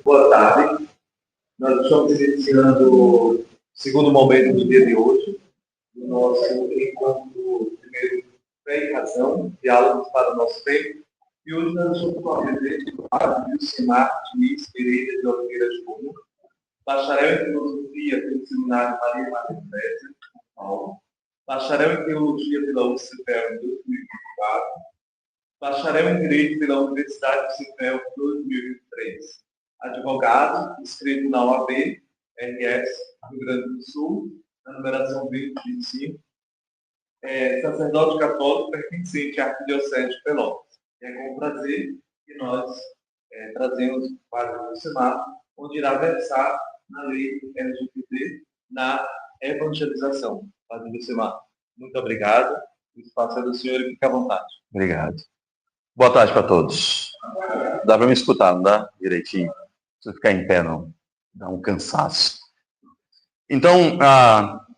Boa tarde. Nós estamos iniciando o segundo momento do dia de hoje, do nosso encontro primeiro Fé e Razão, diálogos para o nosso tempo. E hoje nós estamos com a presença do Padre Wilcimar Diniz Pereira de Oliveira Júnior, bacharel em Filosofia pelo Seminário Maria Maria Teresa, São Paulo, bacharel em Teologia pela UCPEL em 2024, bacharel em Direito pela Universidade de UCPEL em 2023. Advogado, inscrito na OAB, RS, Rio Grande do Sul, na numeração 2025, sacerdote católico pertencente à Arquidiocese de Pelotas. E é com prazer que nós trazemos o Padre Wilcimar, onde irá versar na lei LGBT, na evangelização. Padre Wilcimar, muito obrigado. O espaço é do senhor e fique à vontade. Obrigado. Boa tarde para todos. Dá para me escutar, não dá? Direitinho. Não precisa ficar em pé, não. Dá um cansaço. Então,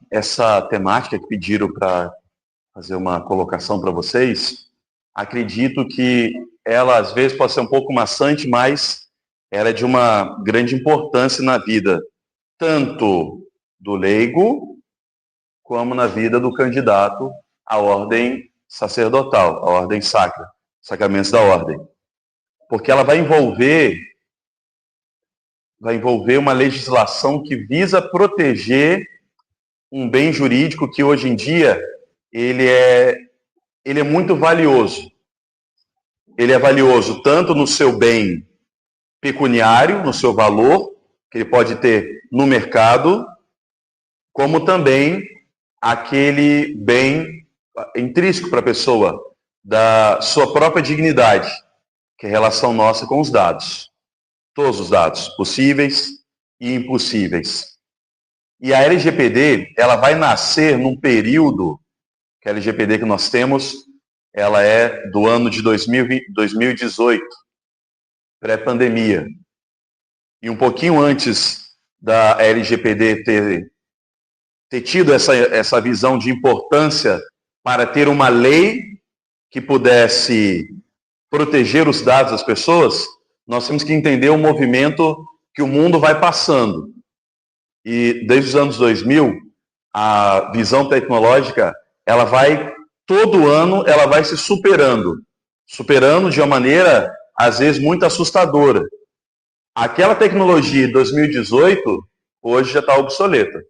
essa temática que pediram para fazer uma colocação para vocês, acredito que ela, às vezes, pode ser um pouco maçante, mas ela é de uma grande importância na vida, tanto do leigo, como na vida do candidato à ordem sacerdotal, à ordem sacra, sacramentos da ordem. Porque ela vai envolver uma legislação que visa proteger um bem jurídico que hoje em dia ele é muito valioso. Ele é valioso tanto no seu bem pecuniário, no seu valor, que ele pode ter no mercado, como também aquele bem intrínseco para a pessoa, da sua própria dignidade, que é a relação nossa com os dados. Todos os dados, possíveis e impossíveis. E a LGPD, ela vai nascer num período, que a LGPD que nós temos, ela é do ano de 2018, pré-pandemia. E um pouquinho antes da LGPD ter tido essa visão de importância para ter uma lei que pudesse proteger os dados das pessoas, nós temos que entender o movimento que o mundo vai passando. E desde os anos 2000, a visão tecnológica, ela vai, todo ano, ela vai se superando de uma maneira, às vezes, muito assustadora. Aquela tecnologia de 2018, hoje já está obsoleta.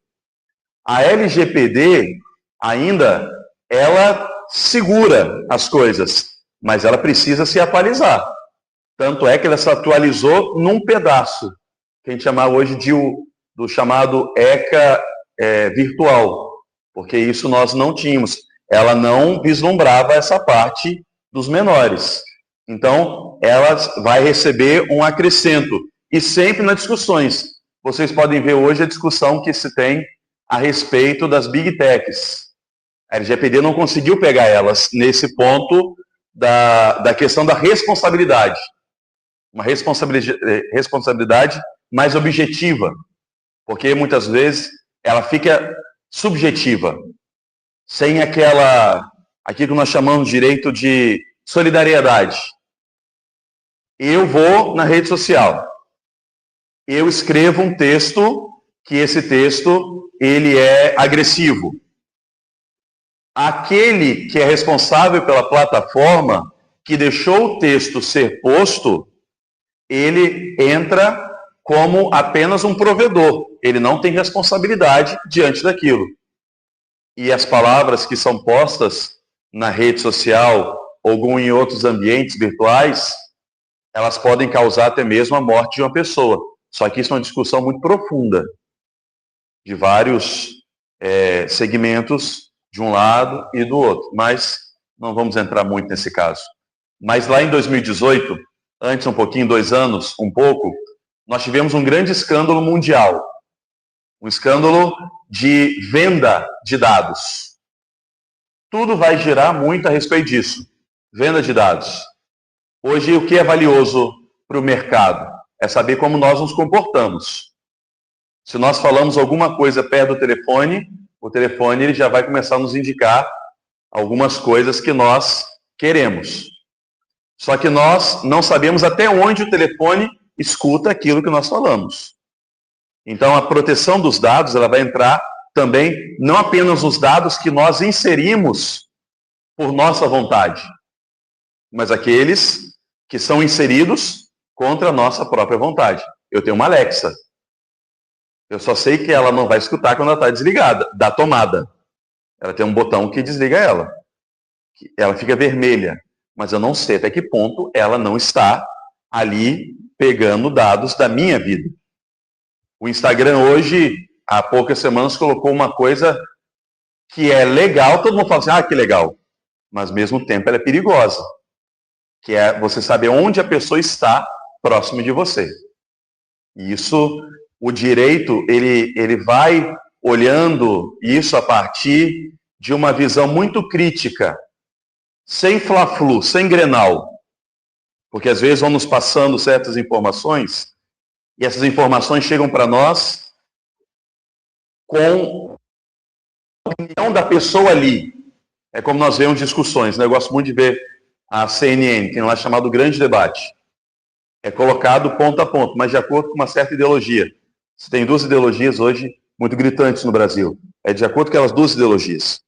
A LGPD, ainda, ela segura as coisas, mas ela precisa se atualizar. Tanto é que ela se atualizou num pedaço, que a gente chama hoje do chamado ECA virtual, porque isso nós não tínhamos. Ela não vislumbrava essa parte dos menores. Então, ela vai receber um acrescento. E sempre nas discussões. Vocês podem ver hoje a discussão que se tem a respeito das Big Techs. A LGPD não conseguiu pegar elas nesse ponto da questão da responsabilidade. Uma responsabilidade mais objetiva, porque muitas vezes ela fica subjetiva, sem aquilo que nós chamamos de direito de solidariedade. Eu vou na rede social, eu escrevo um texto, que esse texto ele é agressivo. Aquele que é responsável pela plataforma, que deixou o texto ser posto, ele entra como apenas um provedor. Ele não tem responsabilidade diante daquilo. E as palavras que são postas na rede social ou em outros ambientes virtuais, elas podem causar até mesmo a morte de uma pessoa. Só que isso é uma discussão muito profunda, de vários segmentos, de um lado e do outro. Mas não vamos entrar muito nesse caso. Mas lá em 2018, antes um pouquinho, 2 anos, um pouco, nós tivemos um grande escândalo mundial. Um escândalo de venda de dados. Tudo vai girar muito a respeito disso. Venda de dados. Hoje, o que é valioso para o mercado? É saber como nós nos comportamos. Se nós falamos alguma coisa perto do telefone, o telefone ele já vai começar a nos indicar algumas coisas que nós queremos. Só que nós não sabemos até onde o telefone escuta aquilo que nós falamos. Então, a proteção dos dados, ela vai entrar também, não apenas os dados que nós inserimos por nossa vontade, mas aqueles que são inseridos contra a nossa própria vontade. Eu tenho uma Alexa. Eu só sei que ela não vai escutar quando ela está desligada, da tomada. Ela tem um botão que desliga ela. Ela fica vermelha. Mas eu não sei até que ponto ela não está ali pegando dados da minha vida. O Instagram hoje, há poucas semanas, colocou uma coisa que é legal. Todo mundo fala assim, que legal. Mas, ao mesmo tempo, ela é perigosa. Que é você saber onde a pessoa está próximo de você. E isso, o direito, ele vai olhando isso a partir de uma visão muito crítica, sem fla-flu, sem Grenal. Porque às vezes vão nos passando certas informações, e essas informações chegam para nós com a opinião da pessoa ali. É como nós vemos discussões, né? Eu gosto muito de ver a CNN, tem lá chamado Grande Debate. É colocado ponto a ponto, mas de acordo com uma certa ideologia. Você tem duas ideologias hoje muito gritantes no Brasil. É de acordo com aquelas duas ideologias.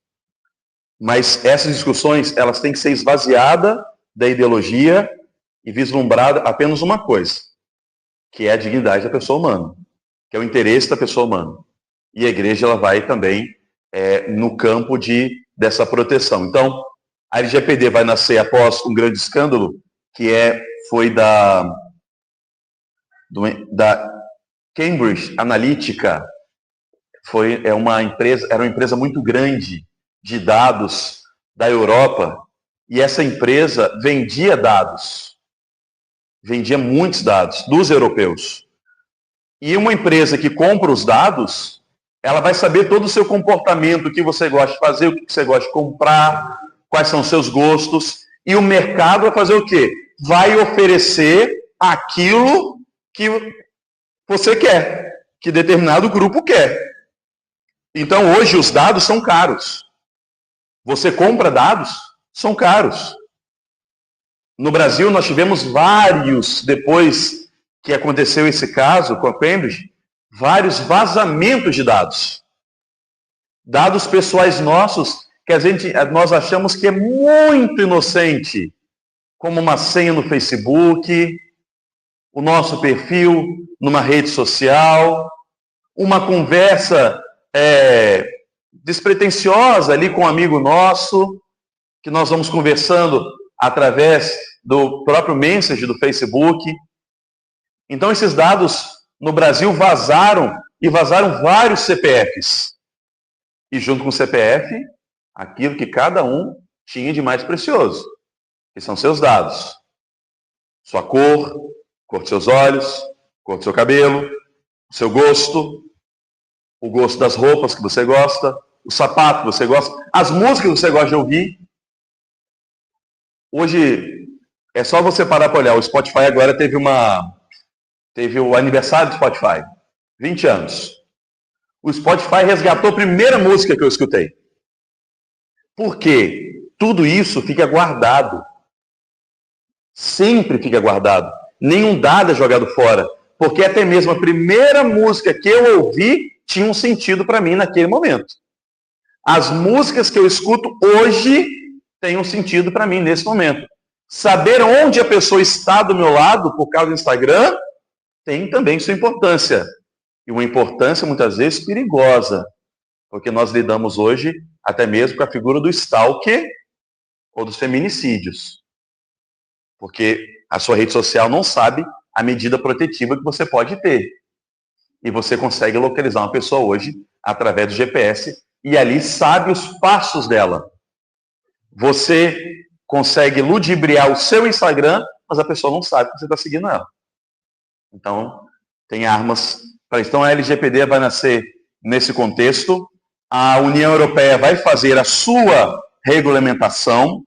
Mas essas discussões, elas têm que ser esvaziadas da ideologia e vislumbrada apenas uma coisa, que é a dignidade da pessoa humana, que é o interesse da pessoa humana. E a igreja, ela vai também no campo dessa proteção. Então, a LGPD vai nascer após um grande escândalo, que foi da Cambridge Analytica. Era uma empresa muito grande de dados da Europa, e essa empresa vendia dados, vendia muitos dados dos europeus. E uma empresa que compra os dados, ela vai saber todo o seu comportamento, o que você gosta de fazer, o que você gosta de comprar, quais são os seus gostos, e o mercado vai fazer o quê? Vai oferecer aquilo que você quer, que determinado grupo quer. Então, hoje, os dados são caros. Você compra dados, são caros. No Brasil, nós tivemos vários, depois que aconteceu esse caso com a Cambridge, vários vazamentos de dados. Dados pessoais nossos, que nós achamos que é muito inocente, como uma senha no Facebook, o nosso perfil numa rede social, uma conversa despretensiosa ali com um amigo nosso, que nós vamos conversando através do próprio Messenger do Facebook. Então, esses dados no Brasil vazaram, e vazaram vários CPFs. E junto com o CPF, aquilo que cada um tinha de mais precioso, que são seus dados. Sua cor de seus olhos, cor do seu cabelo, o seu gosto, o gosto das roupas que você gosta, o sapato que você gosta, as músicas que você gosta de ouvir. Hoje, é só você parar para olhar. O Spotify agora teve o aniversário do Spotify, 20 anos. O Spotify resgatou a primeira música que eu escutei. Por quê? Tudo isso fica guardado. Sempre fica guardado. Nenhum dado é jogado fora. Porque até mesmo a primeira música que eu ouvi tinha um sentido para mim naquele momento. As músicas que eu escuto hoje têm um sentido para mim nesse momento. Saber onde a pessoa está do meu lado por causa do Instagram tem também sua importância. E uma importância muitas vezes perigosa. Porque nós lidamos hoje até mesmo com a figura do stalker ou dos feminicídios. Porque a sua rede social não sabe a medida protetiva que você pode ter. E você consegue localizar uma pessoa hoje através do GPS e ali sabe os passos dela. Você consegue ludibriar o seu Instagram, mas a pessoa não sabe que você está seguindo ela. Então, tem armas para isso. Então, a LGPD vai nascer nesse contexto. A União Europeia vai fazer a sua regulamentação.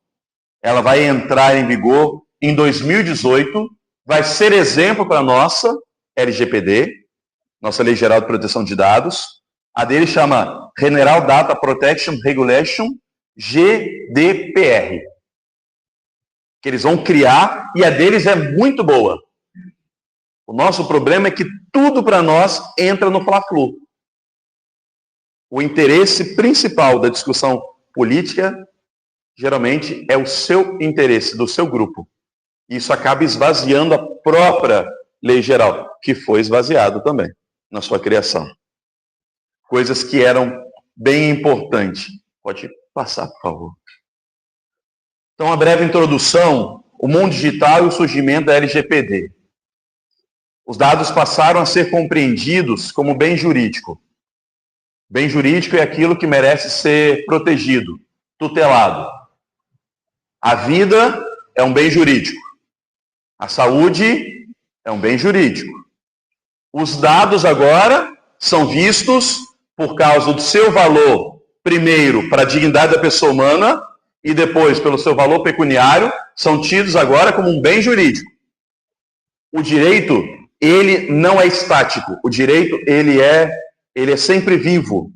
Ela vai entrar em vigor em 2018. Vai ser exemplo para a nossa LGPD, nossa Lei Geral de Proteção de Dados. A dele chama General Data Protection Regulation, GDPR. Que eles vão criar, e a deles é muito boa. O nosso problema é que tudo para nós entra no Fla-Flu. O interesse principal da discussão política, geralmente, é o seu interesse, do seu grupo. Isso acaba esvaziando a própria lei geral, que foi esvaziado também na sua criação. Coisas que eram bem importantes. Pode passar, por favor. Então, uma breve introdução, o mundo digital e o surgimento da LGPD. Os dados passaram a ser compreendidos como bem jurídico. Bem jurídico é aquilo que merece ser protegido, tutelado. A vida é um bem jurídico. A saúde é um bem jurídico. Os dados agora são vistos por causa do seu valor, primeiro, para a dignidade da pessoa humana, e depois, pelo seu valor pecuniário, são tidos agora como um bem jurídico. O direito, ele não é estático. O direito, ele é sempre vivo.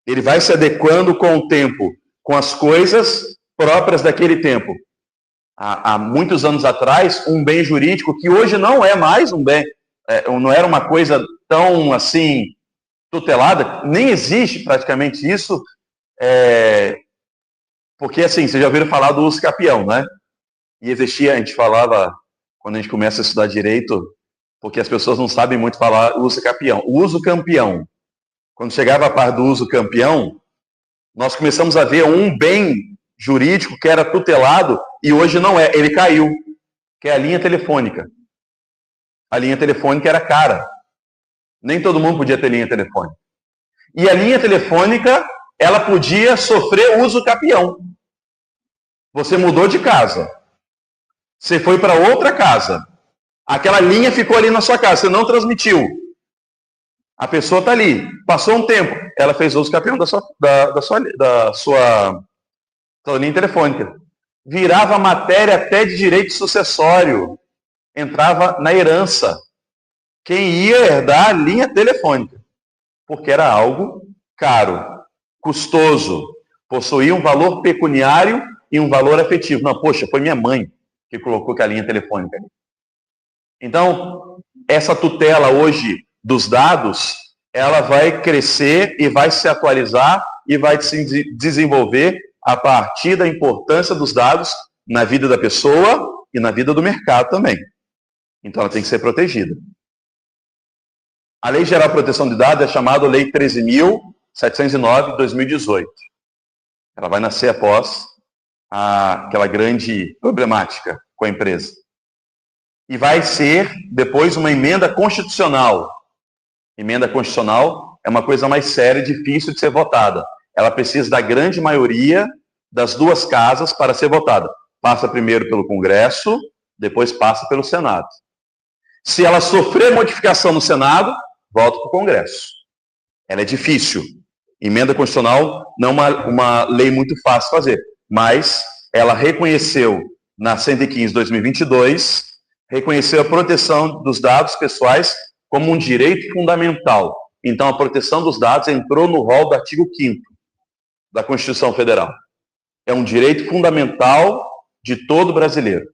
Ele vai se adequando com o tempo, com as coisas próprias daquele tempo. Há muitos anos atrás, um bem jurídico, que hoje não é mais um bem, não era uma coisa tão assim tutelada, nem existe praticamente isso, porque assim, vocês já ouviram falar do uso capião, né? E existia, a gente falava, quando a gente começa a estudar direito, porque as pessoas não sabem muito falar uso capião. O uso campeão. Quando chegava a parte do uso campeão, nós começamos a ver um bem jurídico que era tutelado e hoje não é, ele caiu, que é a linha telefônica. A linha telefônica era cara. Nem todo mundo podia ter linha telefônica. E a linha telefônica, ela podia sofrer uso capião. Você mudou de casa. Você foi para outra casa. Aquela linha ficou ali na sua casa, você não transmitiu. A pessoa está ali. Passou um tempo, ela fez uso capião da sua linha telefônica. Virava matéria até de direito sucessório. Entrava na herança. Quem ia herdar a linha telefônica. Porque era algo caro, custoso, possuía um valor pecuniário e um valor afetivo. Não, poxa, foi minha mãe que colocou a linha telefônica ali. Então, essa tutela hoje dos dados, ela vai crescer e vai se atualizar e vai se desenvolver a partir da importância dos dados na vida da pessoa e na vida do mercado também. Então, ela tem que ser protegida. A Lei Geral de Proteção de Dados é chamada Lei 13.709 de 2018. Ela vai nascer após aquela grande problemática com a empresa. E vai ser, depois, uma emenda constitucional. Emenda constitucional é uma coisa mais séria e difícil de ser votada. Ela precisa da grande maioria das duas casas para ser votada. Passa primeiro pelo Congresso, depois passa pelo Senado. Se ela sofrer modificação no Senado, volta para o Congresso. Ela é difícil. Emenda constitucional não é uma lei muito fácil de fazer, mas ela reconheceu, na 115 de 2022, reconheceu a proteção dos dados pessoais como um direito fundamental. Então, a proteção dos dados entrou no rol do artigo 5º da Constituição Federal. É um direito fundamental de todo brasileiro,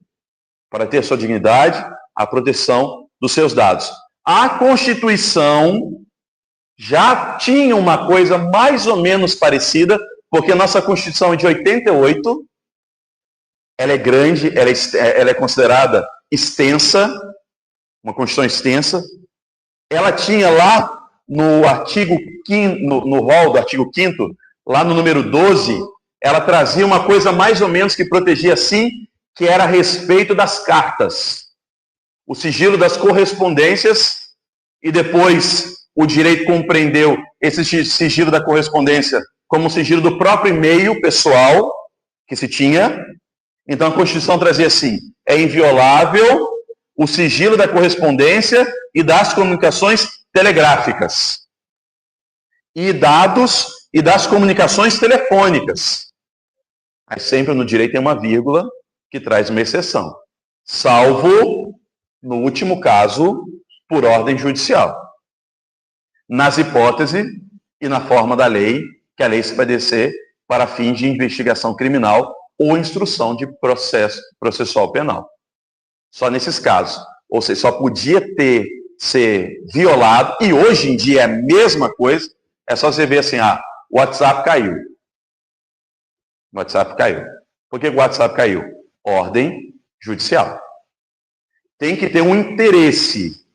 para ter sua dignidade, a proteção dos seus dados. A Constituição já tinha uma coisa mais ou menos parecida, porque a nossa Constituição é de 88, ela é grande, ela é considerada extensa, uma Constituição extensa. Ela tinha lá no artigo 5º, no rol do artigo 5º, lá no número 12, ela trazia uma coisa mais ou menos que protegia assim, que era a respeito das cartas. O sigilo das correspondências, e depois o direito compreendeu esse sigilo da correspondência como o sigilo do próprio e-mail pessoal que se tinha. Então a Constituição trazia assim: é inviolável o sigilo da correspondência e das comunicações telegráficas, e dados e das comunicações telefônicas. Aí sempre no direito tem uma vírgula que traz uma exceção, salvo, no último caso, por ordem judicial. Nas hipóteses e na forma da lei, que a lei se vai descer para fins de investigação criminal ou instrução de processo processual penal. Só nesses casos. ou seja, só podia ser violado, e hoje em dia é a mesma coisa, é só você ver assim, o WhatsApp caiu. O WhatsApp caiu. Por que o WhatsApp caiu? Ordem judicial. Tem que ter um interesse,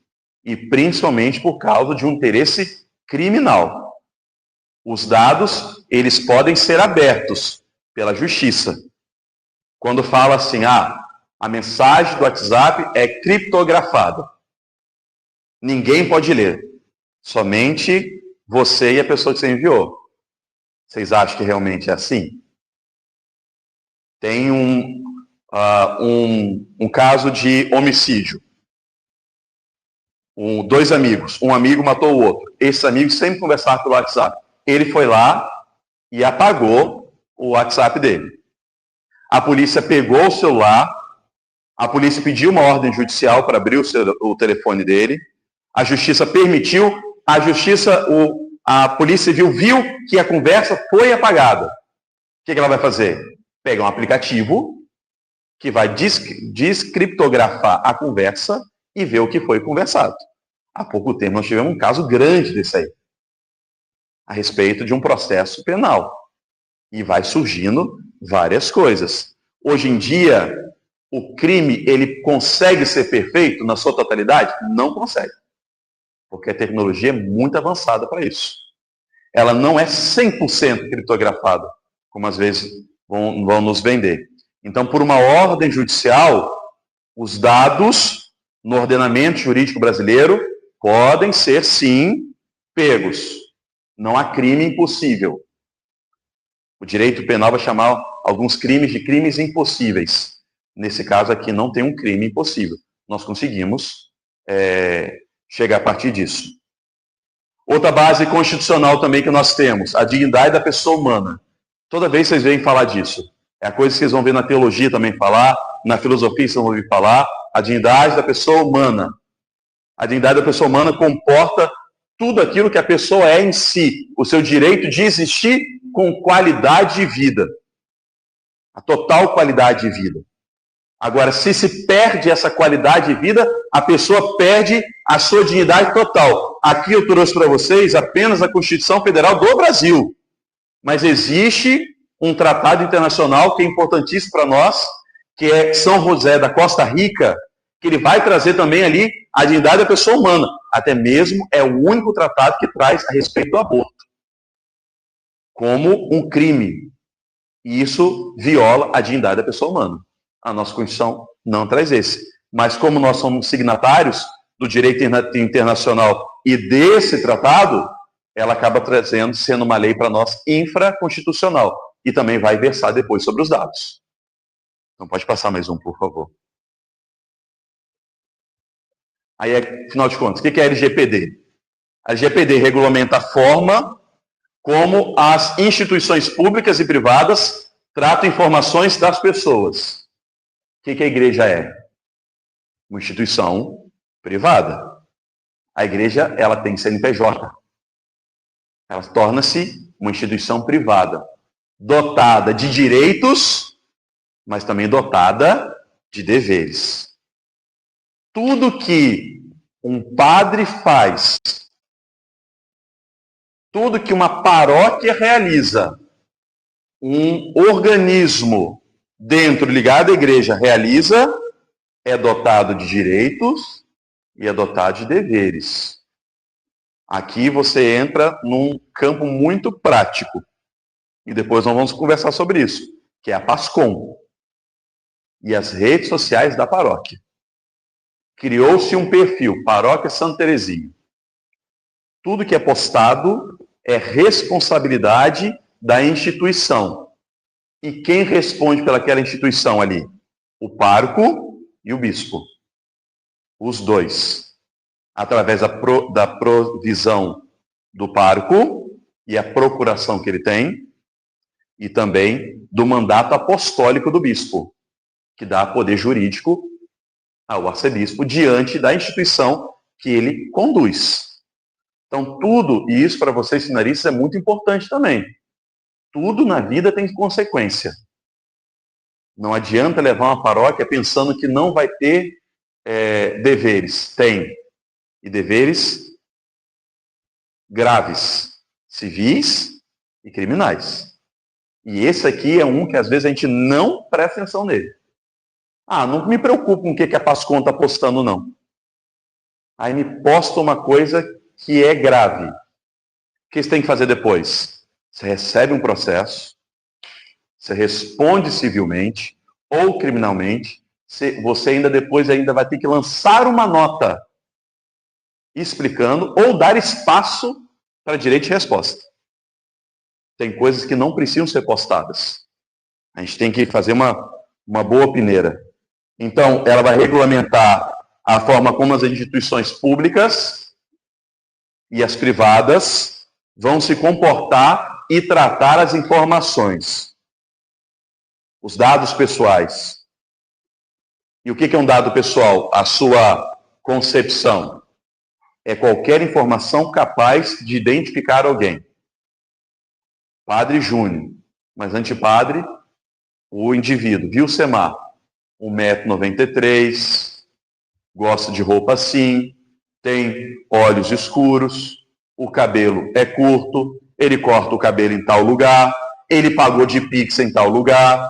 e principalmente por causa de um interesse criminal. Os dados, eles podem ser abertos pela justiça. Quando fala assim, a mensagem do WhatsApp é criptografada. Ninguém pode ler. Somente você e a pessoa que você enviou. Vocês acham que realmente é assim? Tem um caso de homicídio. Dois amigos. Um amigo matou o outro. Esses amigos sempre conversavam pelo WhatsApp. Ele foi lá e apagou o WhatsApp dele. A polícia pegou o celular, a polícia pediu uma ordem judicial para abrir o telefone dele, a justiça permitiu, a polícia civil viu que a conversa foi apagada. O que ela vai fazer? Pega um aplicativo que vai descriptografar a conversa e ver o que foi conversado. Há pouco tempo nós tivemos um caso grande desse aí, a respeito de um processo penal. E vai surgindo várias coisas. Hoje em dia, o crime, ele consegue ser perfeito na sua totalidade? Não consegue. Porque a tecnologia é muito avançada para isso. Ela não é 100% criptografada, como às vezes vão nos vender. Então, por uma ordem judicial, os dados no ordenamento jurídico brasileiro podem ser, sim, pegos. Não há crime impossível. O direito penal vai chamar alguns crimes de crimes impossíveis. Nesse caso aqui não tem um crime impossível. Nós conseguimos chegar a partir disso. Outra base constitucional também que nós temos, a dignidade da pessoa humana. Toda vez vocês veem falar disso. É a coisa que vocês vão ver na teologia também falar, na filosofia vocês vão ouvir falar, a dignidade da pessoa humana. A dignidade da pessoa humana comporta tudo aquilo que a pessoa é em si, o seu direito de existir com qualidade de vida. A total qualidade de vida. Agora, se perde essa qualidade de vida, a pessoa perde a sua dignidade total. Aqui eu trouxe para vocês apenas a Constituição Federal do Brasil. Mas existe um tratado internacional que é importantíssimo para nós, que é São José da Costa Rica, que ele vai trazer também ali a dignidade da pessoa humana. Até mesmo é o único tratado que traz a respeito do aborto como um crime. E isso viola a dignidade da pessoa humana. A nossa Constituição não traz esse. Mas como nós somos signatários do direito internacional e desse tratado, ela acaba sendo uma lei para nós infraconstitucional. E também vai versar depois sobre os dados. Então pode passar mais um, por favor. Aí, afinal de contas, o que é a LGPD? A LGPD regulamenta a forma como as instituições públicas e privadas tratam informações das pessoas. O que a igreja é? Uma instituição privada. A igreja, ela tem CNPJ. Ela torna-se uma instituição privada, dotada de direitos, mas também dotada de deveres. Tudo que um padre faz, tudo que uma paróquia realiza, um organismo ligado à igreja realiza, é dotado de direitos e é dotado de deveres. Aqui você entra num campo muito prático. E depois nós vamos conversar sobre isso, que é a PASCOM e as redes sociais da paróquia. Criou-se um perfil, Paróquia Santa Teresinha. Tudo que é postado é responsabilidade da instituição. E quem responde pelaquela instituição ali? O pároco e o bispo. Os dois. Através da provisão do pároco e a procuração que ele tem, e também do mandato apostólico do bispo, que dá poder jurídico ao arcebispo diante da instituição que ele conduz. Então, tudo, e isso para vocês seminaristas é muito importante também. Tudo na vida tem consequência. Não adianta levar uma paróquia pensando que não vai ter deveres? Tem. E deveres graves, civis e criminais. E esse aqui é um que às vezes a gente não presta atenção nele. Não me preocupo com o que a Pascom está postando, não. Aí me posta uma coisa que é grave. O que você tem que fazer depois? Você recebe um processo, você responde civilmente ou criminalmente, você ainda depois vai ter que lançar uma nota explicando ou dar espaço para direito de resposta. Tem coisas que não precisam ser postadas. A gente tem que fazer uma boa peneira. Então, ela vai regulamentar a forma como as instituições públicas e as privadas vão se comportar e tratar as informações. Os dados pessoais. E o que é um dado pessoal? A sua concepção. É qualquer informação capaz de identificar alguém. Padre Júnior, mas antipadre, o indivíduo, Vilcemar, 1,93 m, gosta de roupa assim, tem olhos escuros, o cabelo é curto, ele corta o cabelo em tal lugar, ele pagou de Pix em tal lugar,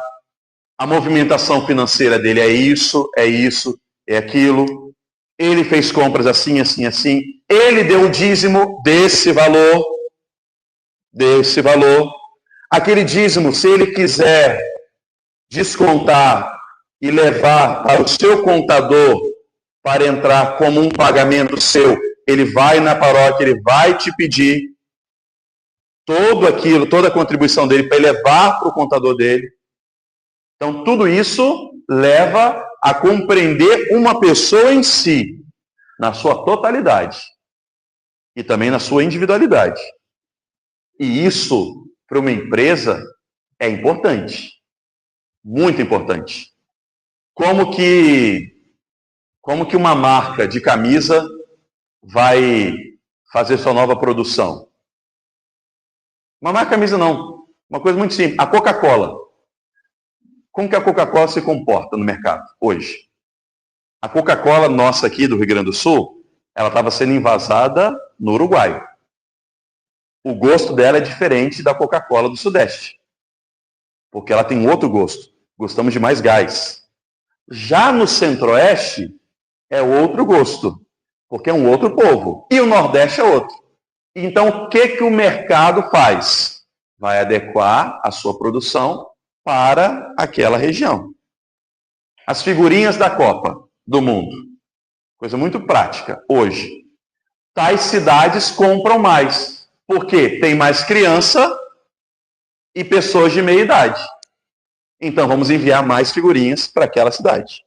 a movimentação financeira dele é isso, é aquilo, ele fez compras assim, assim, assim, ele deu o dízimo desse valor, aquele dízimo, se ele quiser descontar e levar para o seu contador para entrar como um pagamento seu, ele vai na paróquia, ele vai te pedir toda a contribuição dele para ele levar para o contador dele. Então, tudo isso leva a compreender uma pessoa em si, na sua totalidade e também na sua individualidade. E isso, para uma empresa, é importante. Muito importante. Como que uma marca de camisa vai fazer sua nova produção? Uma marca de camisa não. Uma coisa muito simples. A Coca-Cola. Como que a Coca-Cola se comporta no mercado hoje? A Coca-Cola nossa aqui do Rio Grande do Sul, ela estava sendo envasada no Uruguai. O gosto dela é diferente da Coca-Cola do Sudeste. Porque ela tem outro gosto. Gostamos de mais gás. Já no Centro-Oeste, é outro gosto. Porque é um outro povo. E o Nordeste é outro. Então, o que o mercado faz? Vai adequar a sua produção para aquela região. As figurinhas da Copa do Mundo. Coisa muito prática hoje. Tais cidades compram mais. Porque tem mais criança e pessoas de meia idade. Então, vamos enviar mais figurinhas para aquela cidade.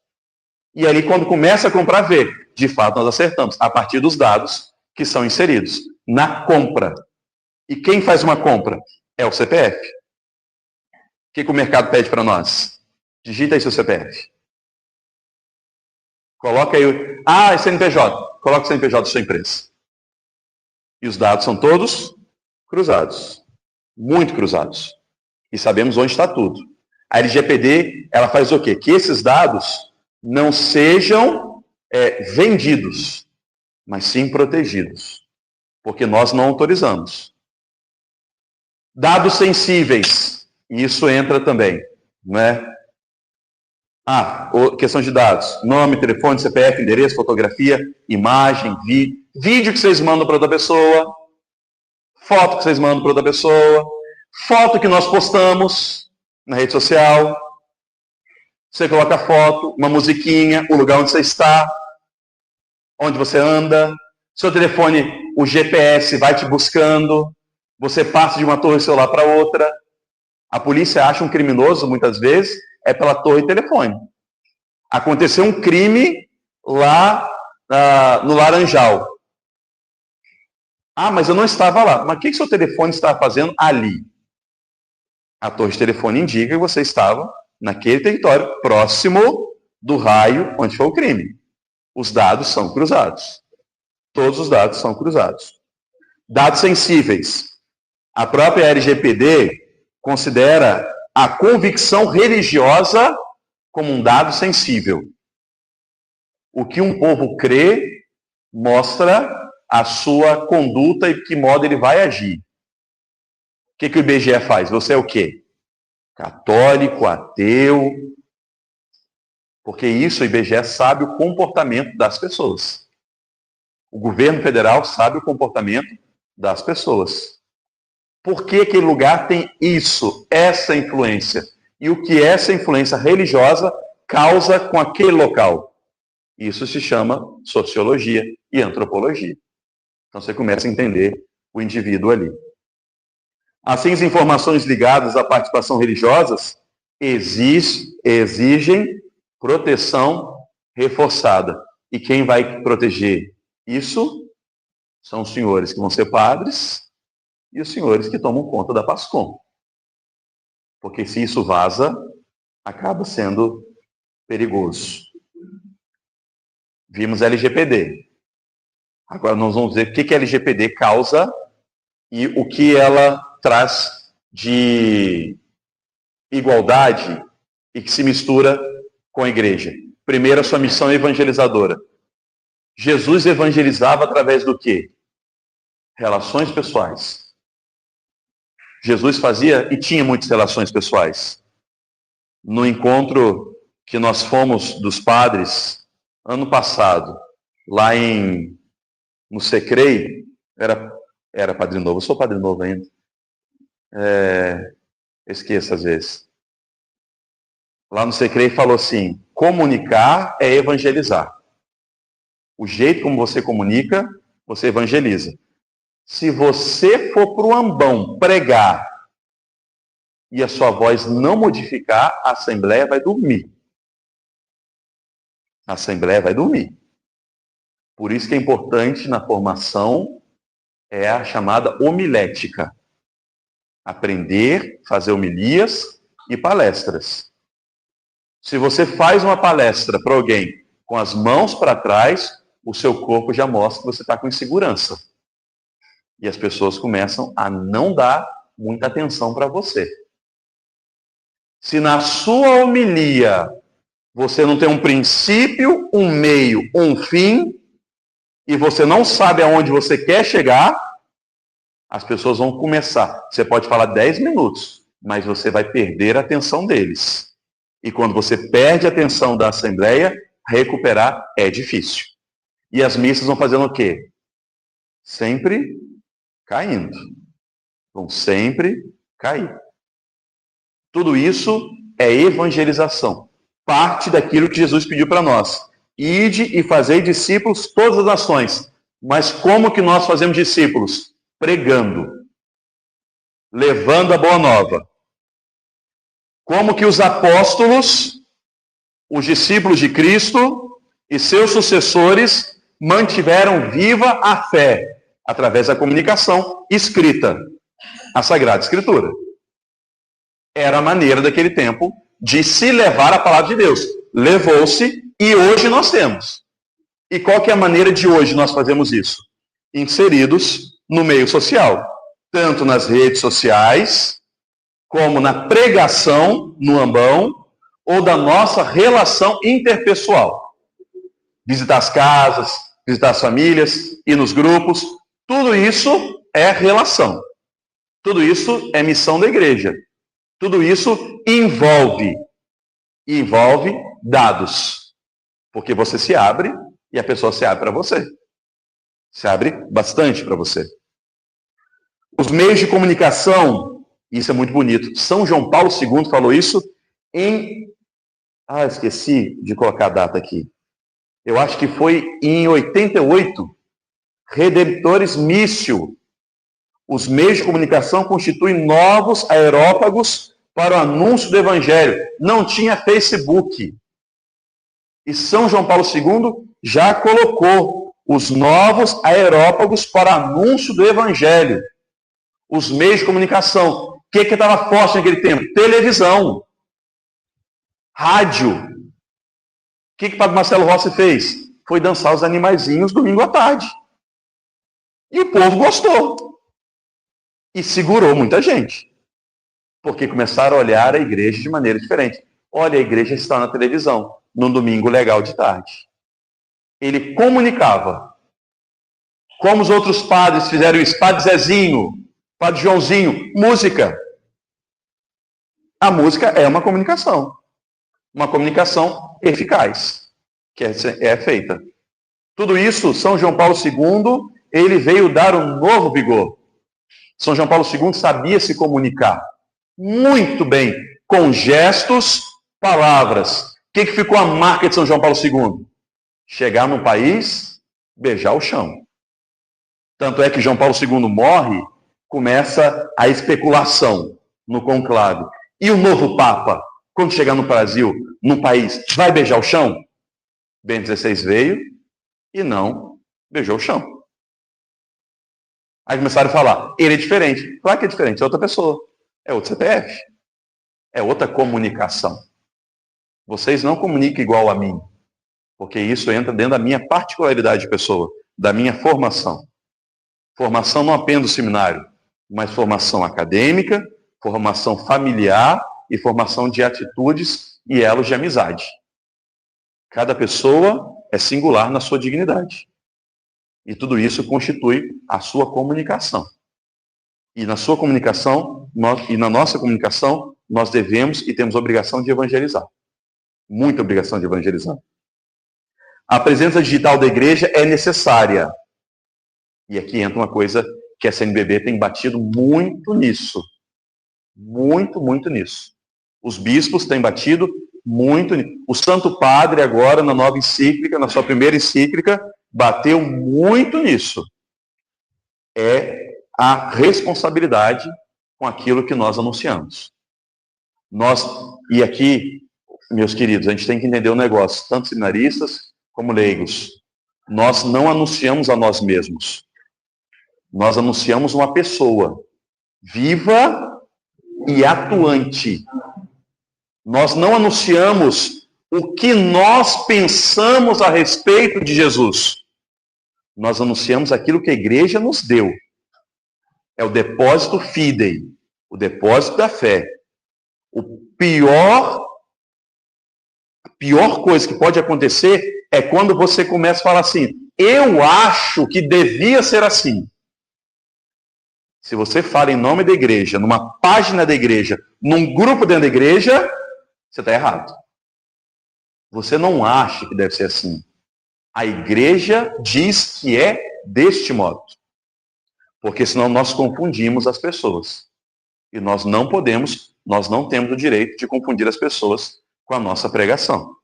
E ali, quando começa a comprar, vê. De fato, nós acertamos. A partir dos dados que são inseridos na compra. E quem faz uma compra? É o CPF. O que o mercado pede para nós? Digita aí seu CPF. Coloca aí. É CNPJ. Coloca o CNPJ da sua empresa. E os dados são todos cruzados. Muito cruzados. E sabemos onde está tudo. A LGPD, ela faz o quê? Que esses dados não sejam vendidos, mas sim protegidos. Porque nós não autorizamos. Dados sensíveis. Isso entra também. Não é? Questão de dados. Nome, telefone, CPF, endereço, fotografia, imagem, vídeo que vocês mandam para outra pessoa, foto que vocês mandam para outra pessoa, foto que nós postamos na rede social. Você coloca a foto, uma musiquinha, o lugar onde você está, onde você anda, seu telefone, o GPS vai te buscando, você passa de uma torre celular para outra. A polícia acha um criminoso, muitas vezes, pela torre de telefone. Aconteceu um crime lá no Laranjal. Mas eu não estava lá. Mas o que seu telefone estava fazendo ali? A torre de telefone indica que você estava naquele território próximo do raio onde foi o crime. Os dados são cruzados. Todos os dados são cruzados. Dados sensíveis. A própria LGPD considera a convicção religiosa como um dado sensível. O que um povo crê mostra a sua conduta e que modo ele vai agir. O que o IBGE faz? Você é o quê? Católico, ateu? Porque isso o IBGE sabe o comportamento das pessoas. O governo federal sabe o comportamento das pessoas. Por que aquele lugar tem isso, essa influência? E o que essa influência religiosa causa com aquele local? Isso se chama sociologia e antropologia. Então você começa a entender o indivíduo ali. Assim, as informações ligadas à participação religiosa exigem proteção reforçada. E quem vai proteger isso são os senhores que vão ser padres e os senhores que tomam conta da PASCOM. Porque se isso vaza, acaba sendo perigoso. Vimos LGPD. Agora nós vamos ver o que a LGPD causa e o que ela traz de igualdade e que se mistura com a igreja. Primeiro, a sua missão evangelizadora. Jesus evangelizava através do quê? Relações pessoais. Jesus fazia e tinha muitas relações pessoais. No encontro que nós fomos dos padres, ano passado, lá no Secrei, era Padre Novo, eu sou Padre Novo ainda. Esqueço às vezes. Lá no Secrei falou assim, comunicar é evangelizar. O jeito como você comunica, você evangeliza. Se você for para o ambão pregar e a sua voz não modificar, a Assembleia vai dormir. A Assembleia vai dormir. Por isso que é importante na formação é a chamada homilética. Aprender, fazer homilias e palestras. Se você faz uma palestra para alguém com as mãos para trás, o seu corpo já mostra que você está com insegurança. E as pessoas começam a não dar muita atenção para você. Se na sua homilia você não tem um princípio, um meio, um fim, e você não sabe aonde você quer chegar, as pessoas vão começar. Você pode falar 10 minutos, mas você vai perder a atenção deles. E quando você perde a atenção da Assembleia, recuperar é difícil. E as missas vão fazendo o quê? Sempre caindo. Vão sempre cair. Tudo isso é evangelização. Parte daquilo que Jesus pediu para nós. Ide e fazei discípulos todas as nações. Mas como que nós fazemos discípulos? Pregando. Levando a boa nova. Como que os apóstolos, os discípulos de Cristo e seus sucessores mantiveram viva a fé através da comunicação escrita, a Sagrada Escritura. Era a maneira daquele tempo de se levar a palavra de Deus. Levou-se e hoje nós temos. E qual que é a maneira de hoje nós fazemos isso? Inseridos no meio social, tanto nas redes sociais, como na pregação no ambão, ou da nossa relação interpessoal. Visitar as casas, visitar as famílias, ir nos grupos, tudo isso é relação. Tudo isso é missão da igreja. Tudo isso envolve dados. Porque você se abre e a pessoa se abre para você. Se abre bastante para você. Os meios de comunicação, isso é muito bonito. São João Paulo II falou isso esqueci de colocar a data aqui. Eu acho que foi em 88. Redemptores Missio. Os meios de comunicação constituem novos aerópagos para o anúncio do Evangelho. Não tinha Facebook. E São João Paulo II já colocou os novos aerópagos para o anúncio do Evangelho. Os meios de comunicação. O que estava forte naquele tempo? Televisão. Rádio. O que o Padre Marcelo Rossi fez? Foi dançar os animaizinhos domingo à tarde. E o povo gostou. E segurou muita gente. Porque começaram a olhar a igreja de maneira diferente. Olha, a igreja está na televisão, num domingo legal de tarde. ele comunicava. Como os outros padres fizeram isso, Padre Zezinho, Padre Joãozinho, música. A música é uma comunicação eficaz, que é feita. Tudo isso, São João Paulo II, ele veio dar um novo vigor. São João Paulo II sabia se comunicar muito bem, com gestos, palavras. O que ficou a marca de São João Paulo II? Chegar no país, beijar o chão. Tanto é que João Paulo II morre, começa a especulação no conclave. E o novo Papa, quando chegar no Brasil, no país, vai beijar o chão? Bento XVI veio e não beijou o chão. Aí começaram a falar, ele é diferente. Claro que é diferente, é outra pessoa. É outro CPF. É outra comunicação. Vocês não comunicam igual a mim, porque isso entra dentro da minha particularidade de pessoa, da minha formação. Formação não apenas do seminário, mas formação acadêmica, formação familiar e formação de atitudes e elos de amizade. Cada pessoa é singular na sua dignidade. E tudo isso constitui a sua comunicação. E na sua comunicação, e na nossa comunicação, nós devemos e temos obrigação de evangelizar. Muita obrigação de evangelizar. A presença digital da igreja é necessária. E aqui entra uma coisa que a CNBB tem batido muito nisso. Muito nisso. Os bispos têm batido muito nisso. O Santo Padre agora, na nova encíclica, na sua primeira encíclica, bateu muito nisso. É a responsabilidade com aquilo que nós anunciamos. E aqui, meus queridos, a gente tem que entender o negócio, tanto seminaristas como leigos. Nós não anunciamos a nós mesmos. Nós anunciamos uma pessoa viva e atuante. Nós não anunciamos o que nós pensamos a respeito de Jesus. Nós anunciamos aquilo que a igreja nos deu. É o depósito fidei, o depósito da fé. A pior coisa que pode acontecer é quando você começa a falar assim, eu acho que devia ser assim. Se você fala em nome da igreja, numa página da igreja, num grupo dentro da igreja, você está errado. Você não acha que deve ser assim. A igreja diz que é deste modo. Porque senão nós confundimos as pessoas. E nós não temos o direito de confundir as pessoas com a nossa pregação.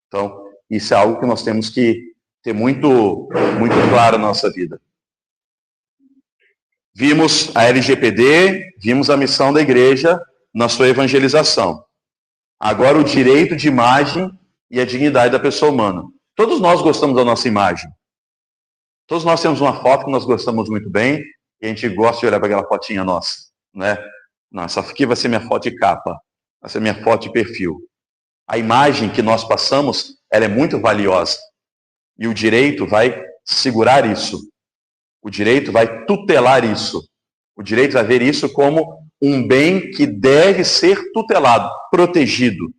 Então, isso é algo que nós temos que ter muito claro na nossa vida. Vimos a LGPD, vimos a missão da igreja na sua evangelização. Agora o direito de imagem e a dignidade da pessoa humana. Todos nós gostamos da nossa imagem. Todos nós temos uma foto que nós gostamos muito bem e a gente gosta de olhar para aquela fotinha nossa, né? Nossa, aqui vai ser minha foto de capa, vai ser minha foto de perfil. A imagem que nós passamos, ela é muito valiosa. E o direito vai segurar isso. O direito vai tutelar isso. O direito vai ver isso como um bem que deve ser tutelado, protegido.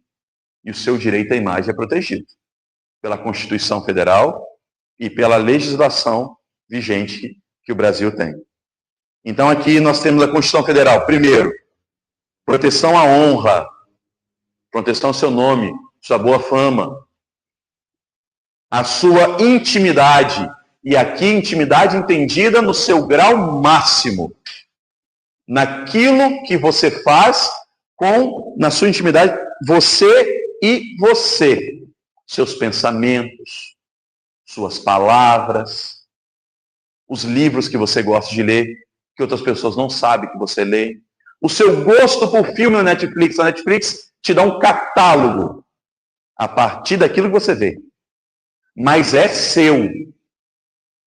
E o seu direito à imagem é protegido pela Constituição Federal e pela legislação vigente que o Brasil tem. Então aqui nós temos a Constituição Federal. Primeiro, proteção à honra, proteção ao seu nome, sua boa fama, a sua intimidade. E aqui, intimidade entendida no seu grau máximo. Naquilo que você faz na sua intimidade, você e você. Seus pensamentos, suas palavras, os livros que você gosta de ler, que outras pessoas não sabem que você lê. O seu gosto por filme na Netflix. A Netflix te dá um catálogo a partir daquilo que você vê. Mas é seu.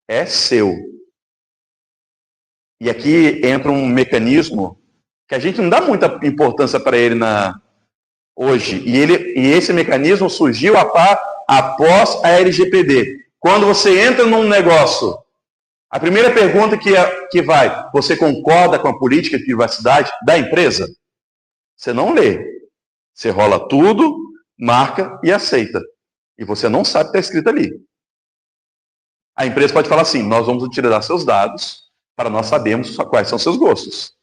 É seu. E aqui entra um mecanismo que a gente não dá muita importância para ele hoje. E esse mecanismo surgiu após a LGPD. Quando você entra num negócio, a primeira pergunta que vai, você concorda com a política de privacidade da empresa? Você não lê. Você rola tudo, marca e aceita. E você não sabe o que está escrito ali. A empresa pode falar assim, nós vamos utilizar seus dados para nós sabermos quais são seus gostos.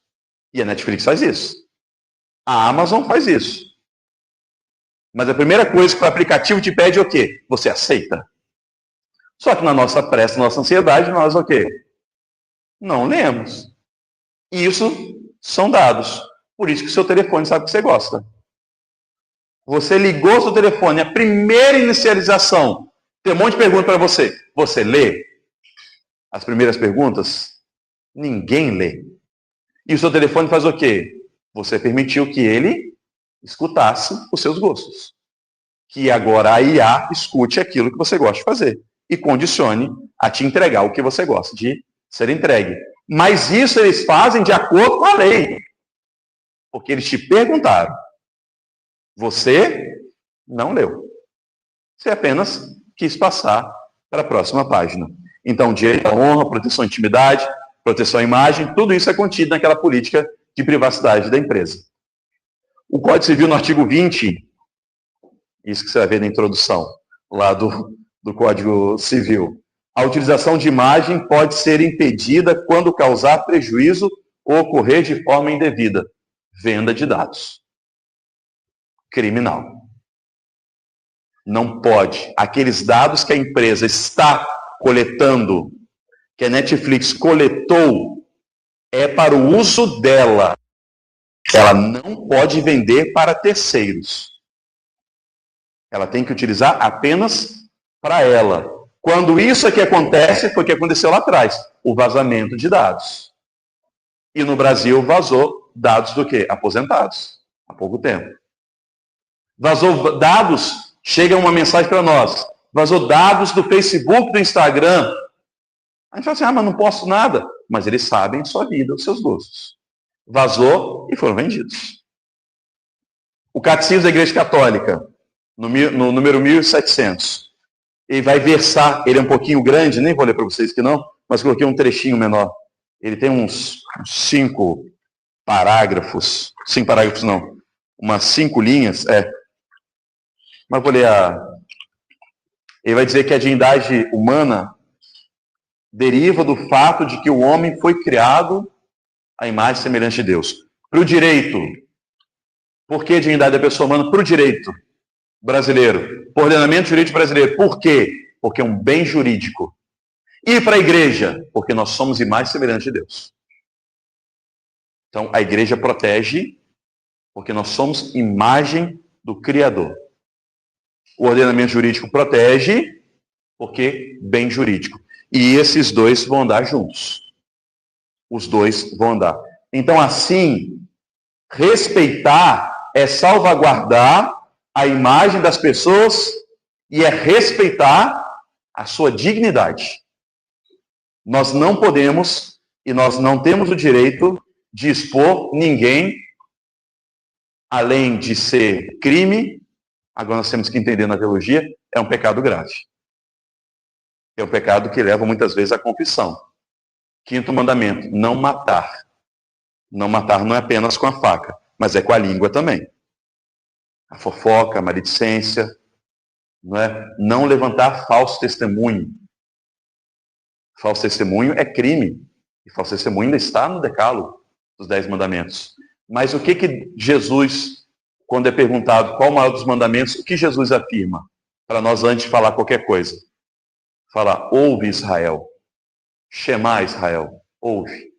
E a Netflix faz isso. A Amazon faz isso. Mas a primeira coisa que o aplicativo te pede é o quê? Você aceita. Só que na nossa pressa, na nossa ansiedade, nós o quê? Não lemos. E isso são dados. Por isso que o seu telefone sabe o que você gosta. Você ligou seu telefone, a primeira inicialização, tem um monte de perguntas para você. Você lê? As primeiras perguntas? Ninguém lê. E o seu telefone faz o quê? Você permitiu que ele escutasse os seus gostos. Que agora a IA escute aquilo que você gosta de fazer. E condicione a te entregar o que você gosta de ser entregue. Mas isso eles fazem de acordo com a lei. Porque eles te perguntaram. Você não leu. Você apenas quis passar para a próxima página. Então, direito à honra, proteção à intimidade, proteção à imagem, tudo isso é contido naquela política de privacidade da empresa. O Código Civil, no artigo 20, isso que você vai ver na introdução, lá do Código Civil, a utilização de imagem pode ser impedida quando causar prejuízo ou ocorrer de forma indevida. Venda de dados. Criminal. Não pode. Aqueles dados que a empresa está coletando, que a Netflix coletou, é para o uso dela. Ela não pode vender para terceiros. Ela tem que utilizar apenas para ela. Quando isso aqui acontece, foi o que aconteceu lá atrás, o vazamento de dados. E no Brasil vazou dados do quê? Aposentados, há pouco tempo. Vazou dados, chega uma mensagem para nós, vazou dados do Facebook, do Instagram. A gente fala assim, mas não posto nada. Mas eles sabem sua vida, os seus gostos. Vazou e foram vendidos. O Catecismo da Igreja Católica, no número 1700, ele vai versar, ele é um pouquinho grande, nem vou ler para vocês que não, mas coloquei um trechinho menor. Ele tem uns 5 parágrafos, 5 parágrafos não, umas 5 linhas, mas vou ler ele vai dizer que a divindade humana deriva do fato de que o homem foi criado à imagem e semelhança de Deus. Para o direito, por que a divindade da pessoa humana? Para o direito brasileiro, por ordenamento jurídico brasileiro. Por quê? Porque é um bem jurídico. E para a igreja? Porque nós somos imagem e semelhança de Deus. Então, a igreja protege, porque nós somos imagem do Criador. O ordenamento jurídico protege, porque bem jurídico. E esses dois vão andar juntos. Os dois vão andar. Então, assim, respeitar é salvaguardar a imagem das pessoas e é respeitar a sua dignidade. Nós não podemos e nós não temos o direito de expor ninguém, além de ser crime, agora nós temos que entender na teologia, é um pecado grave. É um pecado que leva muitas vezes à confissão. 5º mandamento, não matar. Não matar não é apenas com a faca, mas é com a língua também. A fofoca, a maledicência, não levantar falso testemunho. Falso testemunho é crime. E falso testemunho ainda está no decálogo dos 10 mandamentos. Mas o que Jesus, quando é perguntado qual o maior dos mandamentos, o que Jesus afirma? Para nós, antes de falar qualquer coisa. Fala, ouve Israel. Shema Israel. Ouve.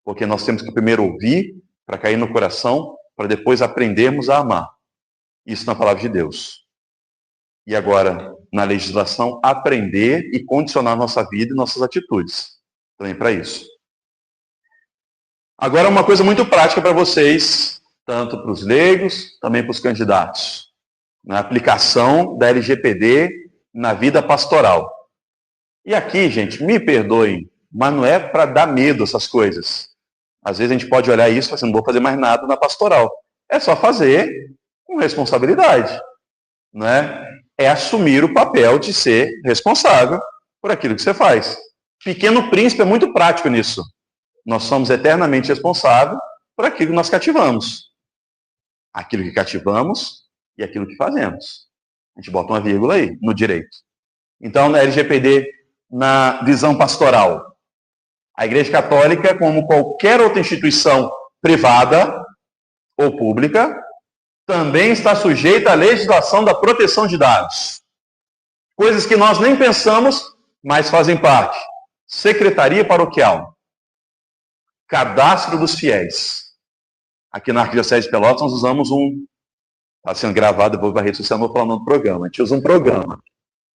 Porque nós temos que primeiro ouvir, para cair no coração, para depois aprendermos a amar. Isso na palavra de Deus. E agora, na legislação, aprender e condicionar nossa vida e nossas atitudes. Também para isso. Agora, uma coisa muito prática para vocês, tanto para os leigos, também para os candidatos. Na aplicação da LGPD na vida pastoral. E aqui, gente, me perdoem, mas não é para dar medo essas coisas. Às vezes a gente pode olhar isso e falar assim, não vou fazer mais nada na pastoral. É só fazer com responsabilidade. Não é? É assumir o papel de ser responsável por aquilo que você faz. Pequeno Príncipe é muito prático nisso. Nós somos eternamente responsáveis por aquilo que nós cativamos. Aquilo que cativamos e aquilo que fazemos. A gente bota uma vírgula aí, no direito. Então, na LGPD, na visão pastoral. A Igreja Católica, como qualquer outra instituição privada ou pública, também está sujeita à legislação da proteção de dados. Coisas que nós nem pensamos, mas fazem parte. Secretaria paroquial. Cadastro dos fiéis. Aqui na Arquidiocese de Pelotas nós usamos está sendo gravado, depois para a rede social, não vou falar o nome do programa. A gente usa um programa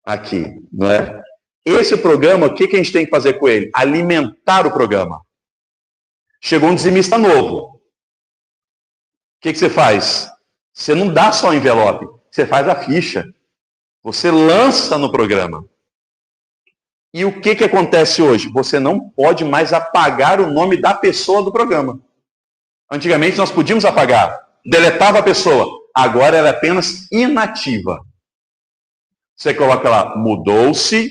aqui, não é? Esse programa, o que a gente tem que fazer com ele? Alimentar o programa. Chegou um dizimista novo. O que você faz? Você não dá só envelope, você faz a ficha. Você lança no programa. E o que acontece hoje? Você não pode mais apagar o nome da pessoa do programa. Antigamente nós podíamos apagar, deletava a pessoa. Agora ela é apenas inativa. Você coloca lá, mudou-se.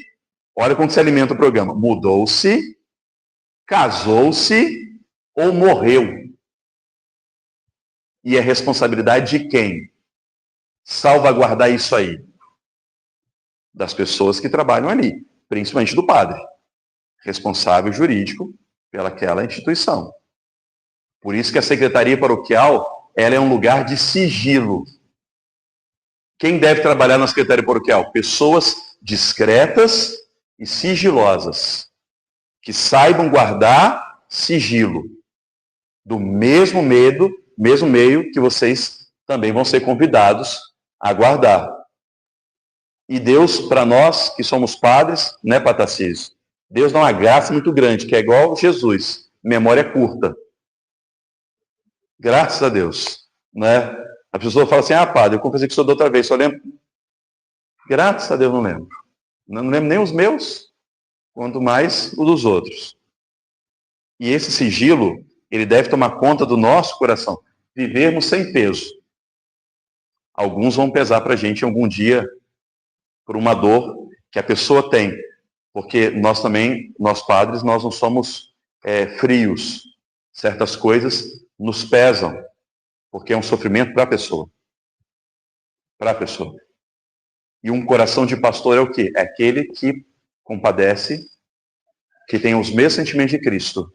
Olha como se alimenta o programa. Mudou-se, casou-se ou morreu. E é responsabilidade de quem? Salvaguardar isso aí. Das pessoas que trabalham ali, principalmente do padre. Responsável jurídico pelaquela instituição. Por isso que a secretaria paroquial, ela é um lugar de sigilo. Quem deve trabalhar na secretaria paroquial? Pessoas discretas e sigilosas, que saibam guardar sigilo, do mesmo meio que vocês também vão ser convidados a guardar. E Deus, para nós que somos padres, né, Patacísio? Deus dá uma graça muito grande, que é igual Jesus, memória curta. Graças a Deus, né? A pessoa fala assim, padre, eu confessei que o senhor da outra vez, só lembro. Graças a Deus não lembro. Não lembro nem os meus, quanto mais os dos outros. E esse sigilo, ele deve tomar conta do nosso coração. Vivermos sem peso. Alguns vão pesar para a gente algum dia por uma dor que a pessoa tem. Porque nós também, nós padres, nós não somos frios. Certas coisas nos pesam. Porque é um sofrimento para a pessoa. Para a pessoa. E um coração de pastor é o quê? É aquele que compadece, que tem os mesmos sentimentos de Cristo.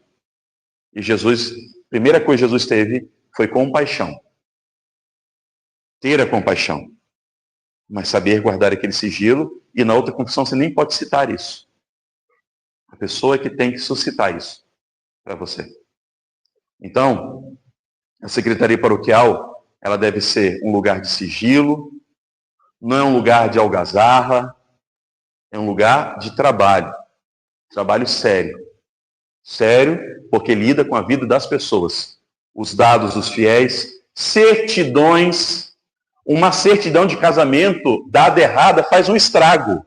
E Jesus, a primeira coisa que Jesus teve foi compaixão. Ter a compaixão. Mas saber guardar aquele sigilo, e na outra confissão você nem pode citar isso. A pessoa é que tem que suscitar isso para você. Então, a secretaria paroquial, ela deve ser um lugar de sigilo, não é um lugar de algazarra, é um lugar de trabalho. Trabalho sério. Sério, porque lida com a vida das pessoas. Os dados dos fiéis, certidões. Uma certidão de casamento dada errada faz um estrago.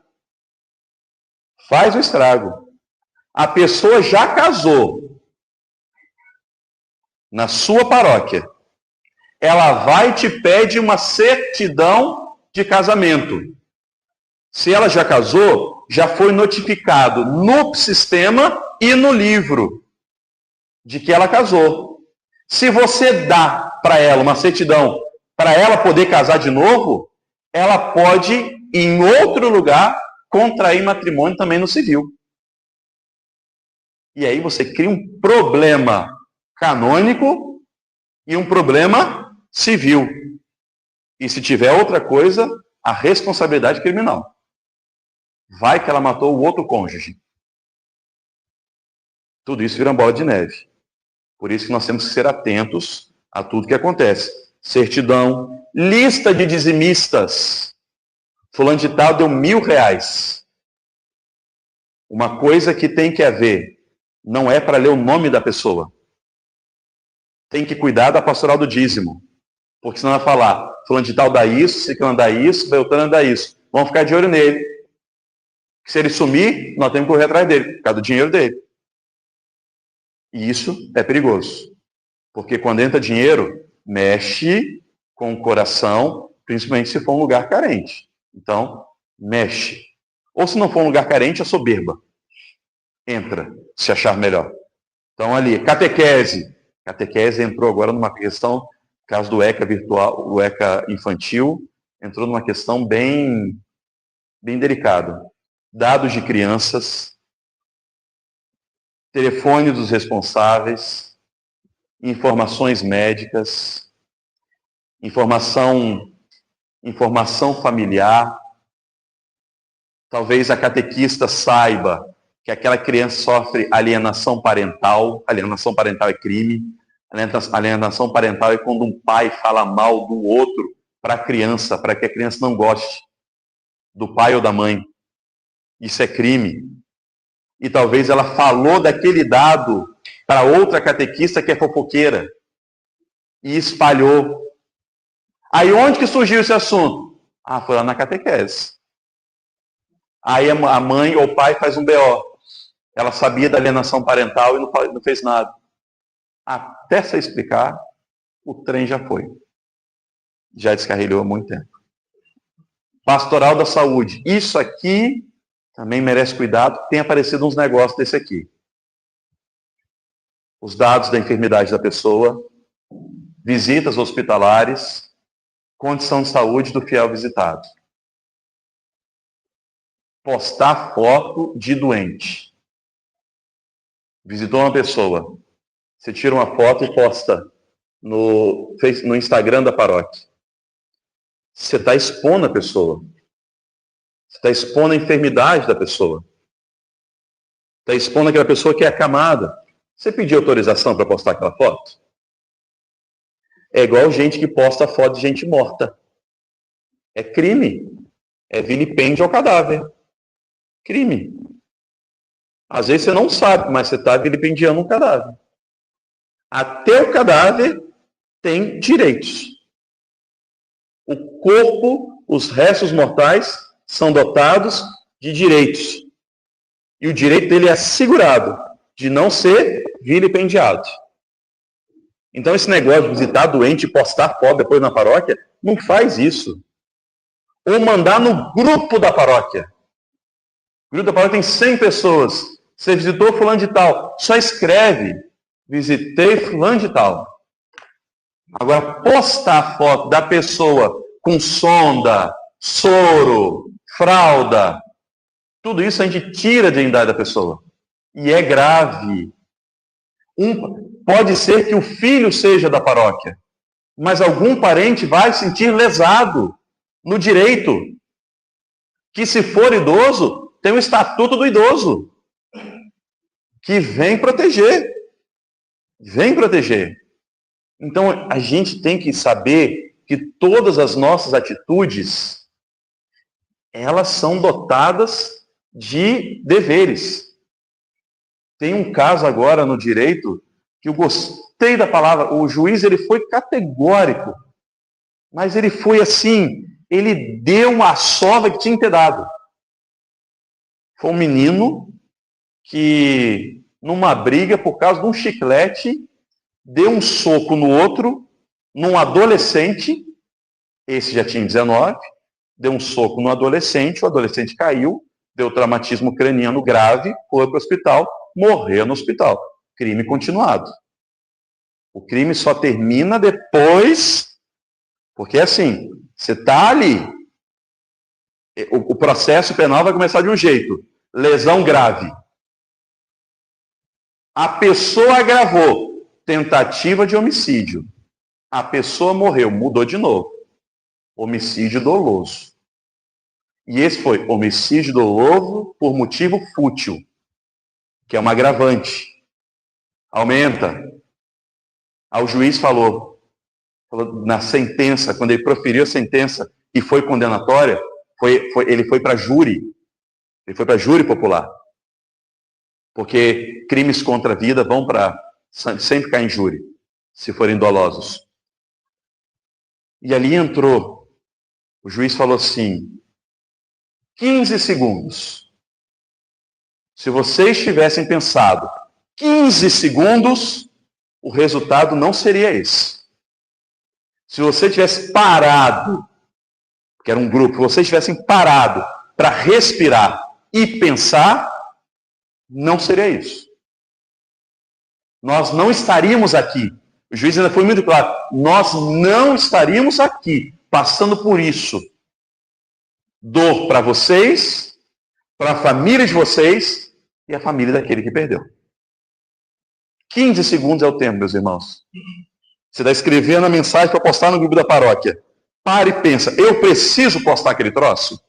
Faz um estrago. A pessoa já casou na sua paróquia. Ela vai e te pede uma certidão de casamento. Se ela já casou, já foi notificado no sistema e no livro de que ela casou. Se você dá para ela uma certidão para ela poder casar de novo, ela pode, em outro lugar, contrair matrimônio também no civil. E aí você cria um problema canônico e um problema civil. E se tiver outra coisa, a responsabilidade criminal. Vai que ela matou o outro cônjuge. Tudo isso vira uma bola de neve. Por isso que nós temos que ser atentos a tudo que acontece. Certidão, lista de dizimistas. Fulano de tal deu R$1.000. Uma coisa que tem que haver, não é para ler o nome da pessoa. Tem que cuidar da pastoral do dízimo. Porque senão vai falar, fulano de tal dá isso, ciclano dá isso, beltrano dá isso. Vamos ficar de olho nele. Se ele sumir, nós temos que correr atrás dele, por causa do dinheiro dele. E isso é perigoso. Porque quando entra dinheiro, mexe com o coração, principalmente se for um lugar carente. Então, mexe. Ou se não for um lugar carente, é soberba. Entra, se achar melhor. Então, ali, catequese. Catequese entrou agora numa questão, caso do ECA virtual, o ECA infantil, entrou numa questão bem delicada. Dados de crianças, telefone dos responsáveis, informações médicas, informação familiar. Talvez a catequista saiba que aquela criança sofre alienação parental. Alienação parental é crime. Alienação parental é quando um pai fala mal do outro para a criança, para que a criança não goste do pai ou da mãe. Isso é crime. E talvez ela falou daquele dado para outra catequista que é fofoqueira e espalhou. Aí onde que surgiu esse assunto? Foi lá na catequese. Aí a mãe ou o pai faz um BO. Ela sabia da alienação parental e não fez nada. Até se explicar, o trem já foi. Já descarrilhou há muito tempo. Pastoral da saúde. Isso aqui também merece cuidado. Tem aparecido uns negócios desse aqui. Os dados da enfermidade da pessoa, visitas hospitalares, condição de saúde do fiel visitado. Postar foto de doente. Visitou uma pessoa. Você tira uma foto e posta no Instagram da paróquia. Você está expondo a pessoa. Você está expondo a enfermidade da pessoa. Está expondo aquela pessoa que é acamada. Você pediu autorização para postar aquela foto? É igual gente que posta foto de gente morta. É crime. É vilipêndio ao cadáver. Crime. Às vezes você não sabe, mas você está vilipendiando um cadáver. Até o cadáver tem direitos. O corpo, os restos mortais, são dotados de direitos. E o direito dele é assegurado de não ser vilipendiado. Então esse negócio de visitar doente e postar foto depois na paróquia, não faz isso. Ou mandar no grupo da paróquia. O grupo da paróquia tem 100 pessoas. Você visitou fulano de tal. Só escreve, visitei fulano de tal. Agora, postar foto da pessoa com sonda, soro, fralda, tudo isso a gente tira a dignidade da pessoa. E é grave. Pode ser que o filho seja da paróquia, mas algum parente vai sentir lesado no direito. Que se for idoso, tem o estatuto do idoso, que vem proteger. Vem proteger. Então, a gente tem que saber que todas as nossas atitudes, elas são dotadas de deveres. Tem um caso agora no direito que eu gostei da palavra. O juiz, ele foi categórico, mas ele foi assim, ele deu uma sova que tinha que ter dado. Foi um menino que, numa briga, por causa de um chiclete, deu um soco no outro, num adolescente, esse já tinha 19, deu um soco no adolescente, o adolescente caiu, deu traumatismo craniano grave, foi para o hospital, morreu no hospital. Crime continuado. O crime só termina depois, porque assim, você está ali, o processo penal vai começar de um jeito, lesão grave. A pessoa agravou, tentativa de homicídio. A pessoa morreu, mudou de novo. Homicídio doloso. E esse foi homicídio doloso por motivo fútil, que é uma agravante. Aumenta. O juiz falou na sentença, quando ele proferiu a sentença e foi condenatória, ele foi para júri. Ele foi para júri popular. Porque crimes contra a vida vão para sempre cair em júri, se forem dolosos. E ali entrou, o juiz falou assim, 15 segundos. Se vocês tivessem pensado 15 segundos, o resultado não seria esse. Se você tivesse parado, que era um grupo, se vocês tivessem parado para respirar e pensar, não seria isso. Nós não estaríamos aqui. O juiz ainda foi muito claro. Nós não estaríamos aqui, passando por isso. Dor para vocês, para a família de vocês e a família daquele que perdeu. 15 segundos é o tempo, meus irmãos. Você está escrevendo a mensagem para postar no grupo da paróquia. Para e pensa, eu preciso postar aquele troço?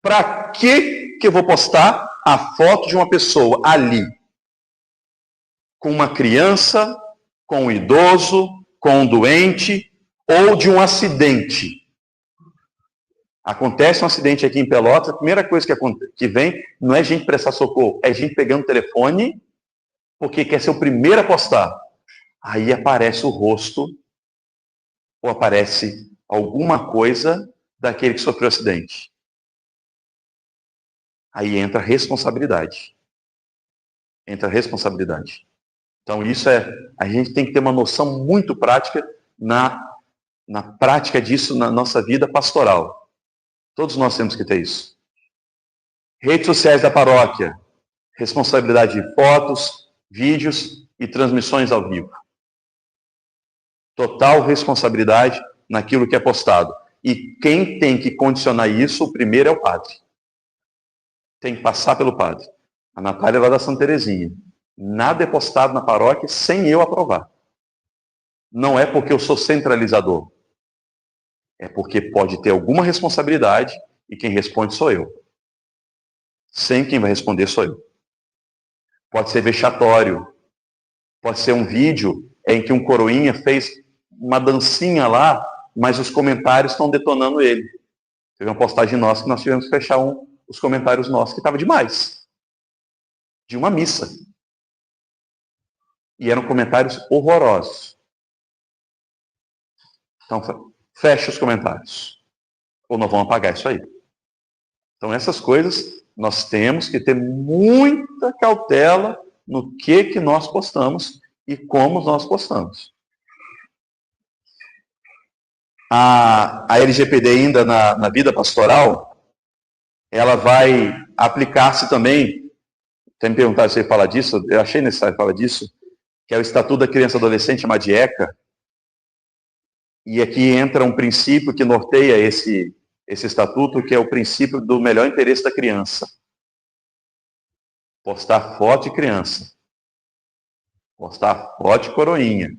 Para que eu vou postar a foto de uma pessoa ali? Com uma criança, com um idoso, com um doente, ou de um acidente. Acontece um acidente aqui em Pelotas, a primeira coisa que vem não é gente prestar socorro, é gente pegando o telefone, porque quer ser o primeiro a postar. Aí aparece o rosto, ou aparece alguma coisa daquele que sofreu o acidente. Aí entra a responsabilidade. Então isso a gente tem que ter uma noção muito prática na prática disso na nossa vida pastoral. Todos nós temos que ter isso. Redes sociais da paróquia, responsabilidade de fotos, vídeos e transmissões ao vivo. Total responsabilidade naquilo que é postado. E quem tem que condicionar isso, o primeiro é o padre. Tem que passar pelo padre. A Natália lá da Santa Terezinha. Nada é postado na paróquia sem eu aprovar. Não é porque eu sou centralizador. É porque pode ter alguma responsabilidade e quem responde sou eu. Sempre quem vai responder sou eu. Pode ser vexatório. Pode ser um vídeo em que um coroinha fez uma dancinha lá, mas os comentários estão detonando ele. Teve uma postagem nossa que nós tivemos que fechar os comentários nossos, que estava demais. De uma missa. E eram comentários horrorosos. Então, fecha os comentários. Ou nós vamos apagar isso aí. Então, essas coisas, nós temos que ter muita cautela no que nós postamos e como nós postamos. A LGPD ainda na vida pastoral, ela vai aplicar-se também, tem me perguntado se ele fala disso, eu achei necessário falar disso, que é o Estatuto da Criança e Adolescente, chamado de ECA, e aqui entra um princípio que norteia esse estatuto, que é o princípio do melhor interesse da criança. Postar foto de criança. Postar foto de coroinha.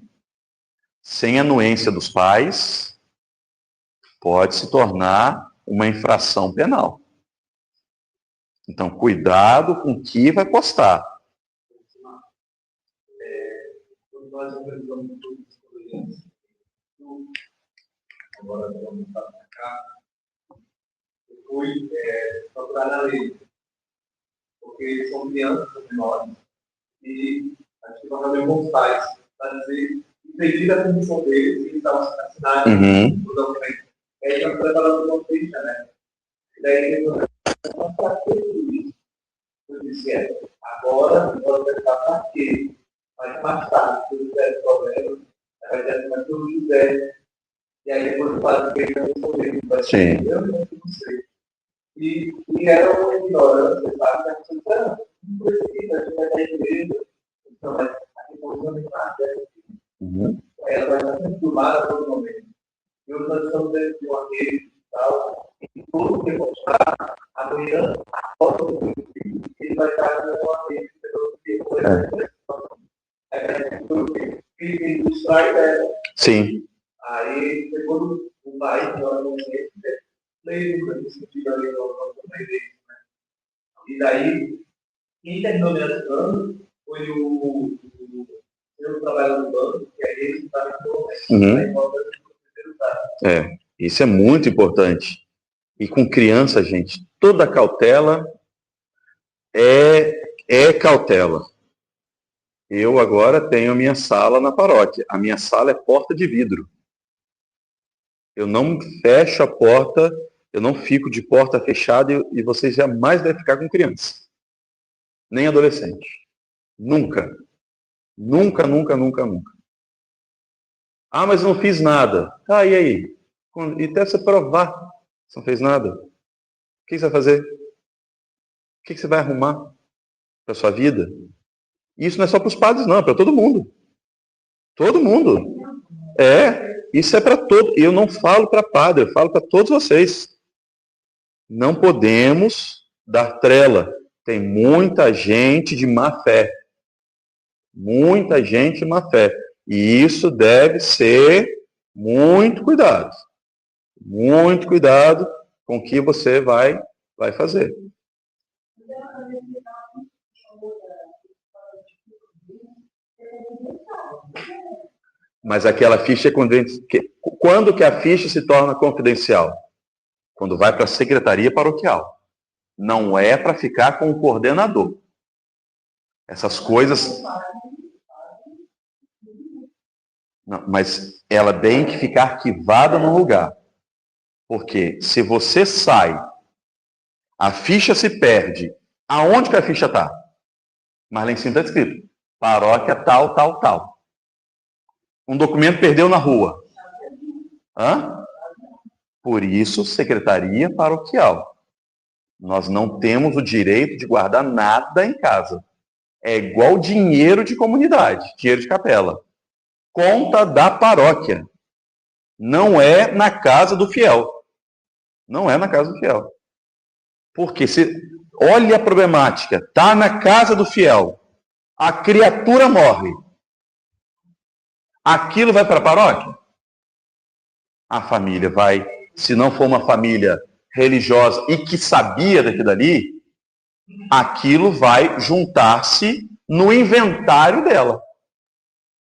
Sem anuência dos pais, pode se tornar uma infração penal. Então, cuidado com o que vai postar. Quando nós organizamos tudo isso, agora vamos para cá, eu fui procurar na lei, porque são crianças menores e acho que nós devemos os pais para dizer devido à condição deles que estavam assinados no documento. Aí nós preparamos uma ficha, né? E daí eu disse, agora nós vamos para quê? Mas mais tarde, se tiver problema, vai ter mais tudo que quiser. E aí depois o padre veio para responder, vai ser eu não sei. E era uma ignorância, sabe? Que a pessoa não precisa, a gente vai ter igreja, então, mas a revolução de parte é assim. Ela vai estar sempre filmada a todo momento. E hoje nós estamos dentro de uma rede e tal, e tudo que mostrar, amanhã, a foto do filho, ele vai estar com uma rede, que distrai dela. Sim. Aí, quando o pai, agora não sei, lembra do sentido ali do igreja, né? E daí, quem terminou me ajudando foi o trabalho do banco, que é ele que estava em isso é muito importante. E com criança, gente, toda cautela é cautela. Eu agora tenho a minha sala na paróquia. A minha sala é porta de vidro. Eu não fecho a porta, eu não fico de porta fechada e vocês jamais devem ficar com criança. Nem adolescente. Nunca. Nunca, nunca, nunca, nunca. Ah, mas não fiz nada. Ah, e aí? E até você provar que não fez nada. O que você vai fazer? O que você vai arrumar para a sua vida? Isso não é só para os padres, não, é para todo mundo. Todo mundo. Isso é para todo. Eu não falo para padre, eu falo para todos vocês. Não podemos dar trela. Tem muita gente de má fé. Muita gente má fé. E isso deve ser muito cuidado. Muito cuidado com o que você vai fazer. Mas aquela ficha é confidencial. Quando que a ficha se torna confidencial? Quando vai para a secretaria paroquial. Não é para ficar com o coordenador. Essas coisas... Não, mas ela tem que ficar arquivada no lugar. Porque se você sai, a ficha se perde. Aonde que a ficha está? Mas lá em cima está escrito: paróquia tal, tal, tal. Um documento perdeu na rua. Hã? Por isso, secretaria paroquial. Nós não temos o direito de guardar nada em casa. É igual dinheiro de comunidade, dinheiro de capela. Conta da paróquia. Não é na casa do fiel. Não é na casa do fiel. Porque se olha a problemática, está na casa do fiel, a criatura morre. Aquilo vai para a paróquia? A família vai, se não for uma família religiosa e que sabia daquilo ali, aquilo vai juntar-se no inventário dela,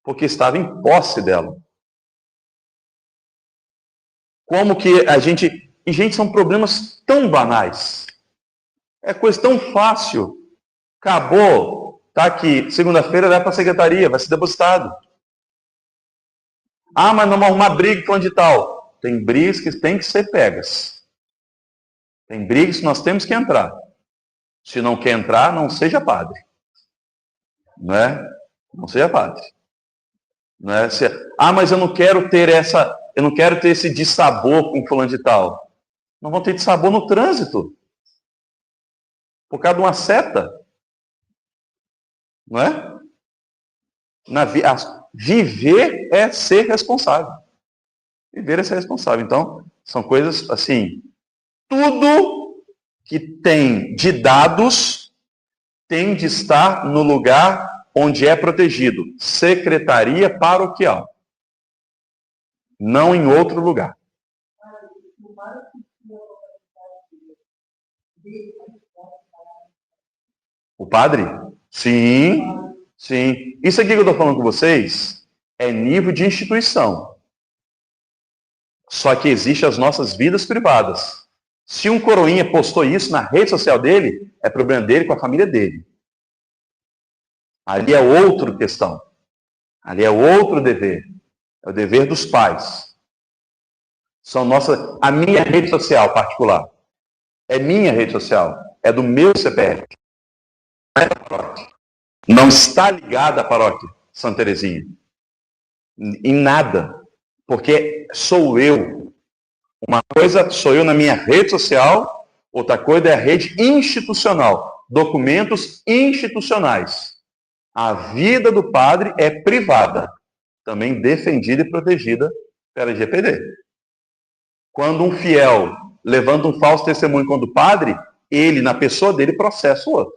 porque estava em posse dela. Como que a gente... E, gente, são problemas tão banais. É coisa tão fácil. Acabou, tá aqui, segunda-feira vai para a secretaria, vai ser depositado. Ah, mas não vamos arrumar briga com onde tal. Tem brigas que têm que ser pegas. Tem brigas que nós temos que entrar. Se não quer entrar, não seja padre. Não é? Não seja padre. Não é? Mas eu não quero ter esse dissabor com fulano de tal. Não vão ter dissabor no trânsito. Por causa de uma seta. Não é? Viver é ser responsável. Viver é ser responsável. Então, são coisas assim. Tudo que tem de dados tem de estar no lugar onde é protegido. Secretaria paroquial. Não em outro lugar. O padre? Sim, sim. Isso aqui que eu estou falando com vocês é nível de instituição. Só que existe as nossas vidas privadas. Se um coroinha postou isso na rede social dele, é problema dele com a família dele. Ali é outra questão. Ali é outro dever. É o dever dos pais. A minha rede social particular. É minha rede social. É do meu CPF. Não está ligada à paróquia Santa Teresinha. Em nada. Porque sou eu. Uma coisa sou eu na minha rede social, outra coisa é a rede institucional. Documentos institucionais. A vida do padre é privada. Também defendida e protegida pela LGPD. Quando um fiel levanta um falso testemunho contra o padre, ele, na pessoa dele, processa o outro.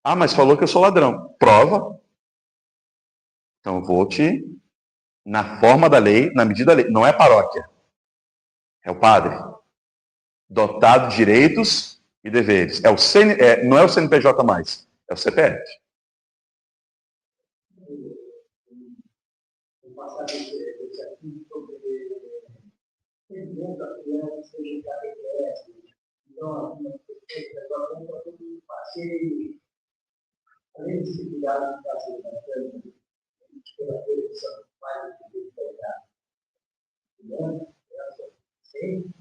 Ah, mas falou que eu sou ladrão. Prova. Então, vou na forma da lei, na medida da lei. Não é paróquia. É o padre. Dotado de direitos e deveres. Não é o CNPJ mais. É o CPF. Além de se cuidar de fazer bastante, pela televisão, mais do que sim.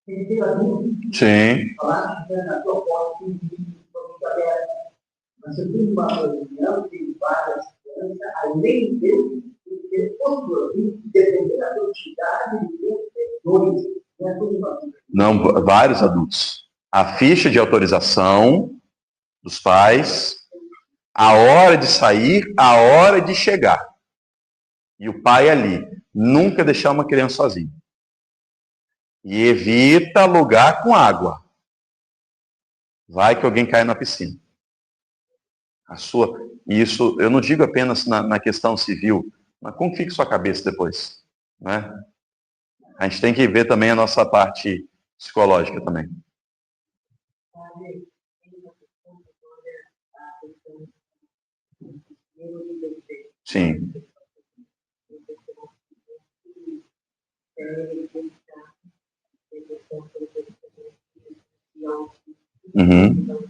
Tem que ter adulto. Sim. Falar que na tua porta tem que aberta. Mas se eu tenho uma reunião, tem várias crianças, além dele, tem que ter outro adulto, dependendo da quantidade de dois. Não é tudo uma. Não, vários adultos. A ficha de autorização dos pais, a hora de sair, a hora de chegar. E o pai ali. Nunca deixar uma criança sozinha. E evita lugar com água. Vai que alguém cai na piscina. Isso eu não digo apenas na questão civil, mas como fica sua cabeça depois, né? A gente tem que ver também a nossa parte psicológica também. Sim. Uhum.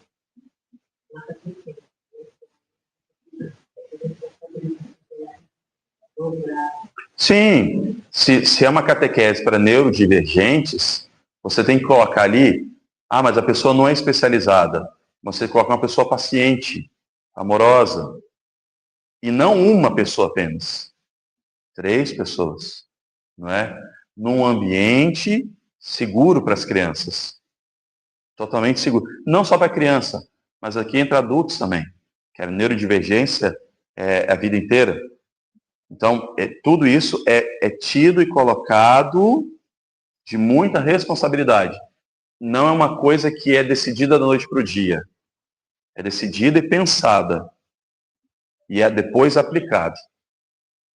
Sim, se é uma catequese para neurodivergentes, você tem que colocar ali, mas a pessoa não é especializada. Você coloca uma pessoa paciente, amorosa, e não uma pessoa apenas. 3 pessoas, não é? Num ambiente seguro para as crianças. Totalmente seguro. Não só para criança, mas aqui entre adultos também. Que a neurodivergência é a vida inteira. Então, tudo isso é tido e colocado de muita responsabilidade. Não é uma coisa que é decidida da noite para o dia. É decidida e pensada. E é depois aplicada.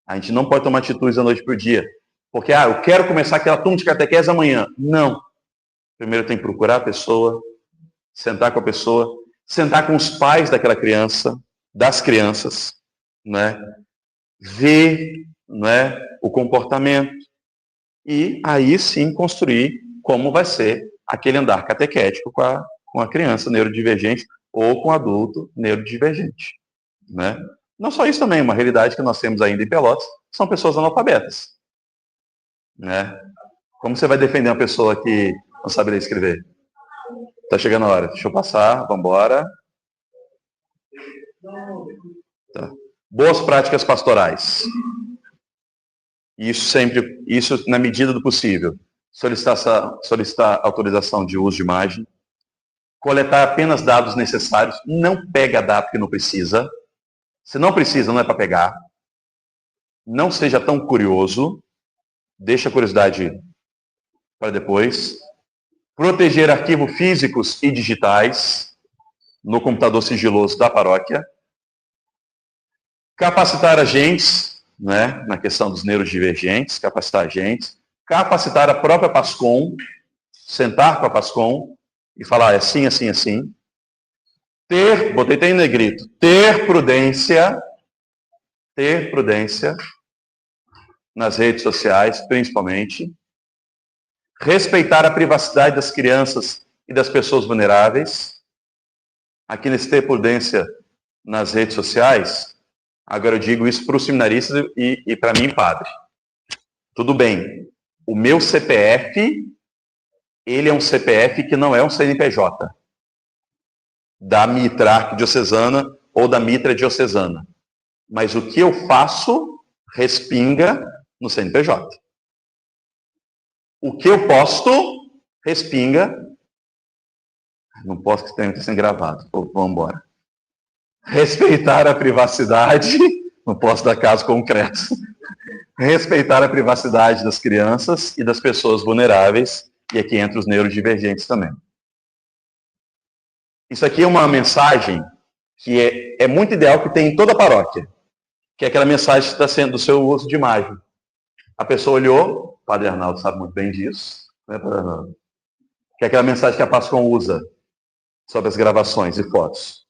A gente não pode tomar atitudes da noite para o dia. Porque, eu quero começar aquela turma de catequese amanhã. Não. Primeiro tem que procurar a pessoa, sentar com a pessoa, sentar com os pais daquela criança, das crianças, né? Ver, né, o comportamento e aí sim construir como vai ser aquele andar catequético com a criança neurodivergente ou com o adulto neurodivergente, né? Não só isso também, uma realidade que nós temos ainda em Pelotas, são pessoas analfabetas, né? Como você vai defender uma pessoa que não sabe ler e escrever? Tá chegando a hora, deixa eu passar, vamos embora. Tá. Boas práticas pastorais. Isso na medida do possível. Solicitar autorização de uso de imagem. Coletar apenas dados necessários. Não pega dado que não precisa. Se não precisa, não é para pegar. Não seja tão curioso. Deixa a curiosidade para depois. Proteger arquivos físicos e digitais no computador sigiloso da paróquia. Capacitar agentes, né, na questão dos neurodivergentes, capacitar agentes. Capacitar a própria PASCOM, sentar com a PASCOM e falar assim, assim, assim. Botei até em negrito, ter prudência nas redes sociais, principalmente. Respeitar a privacidade das crianças e das pessoas vulneráveis. Aqui nesse ter prudência nas redes sociais, agora eu digo isso para os seminaristas e para mim, padre. Tudo bem, o meu CPF, ele é um CPF que não é um CNPJ da Mitra Arquidiocesana ou da Mitra Diocesana. Mas o que eu faço respinga no CNPJ. O que eu posto respinga. Não posso que está sendo gravado. Vamos embora. Respeitar a privacidade. Não posso dar caso concreto. Respeitar a privacidade das crianças e das pessoas vulneráveis. E aqui entra os neurodivergentes também. Isso aqui é uma mensagem que é muito ideal que tem em toda a paróquia. Que é aquela mensagem que está sendo do seu uso de imagem. A pessoa olhou, o Padre Arnaldo sabe muito bem disso, né, Padre Arnaldo? Que é aquela mensagem que a PASCOM usa sobre as gravações e fotos.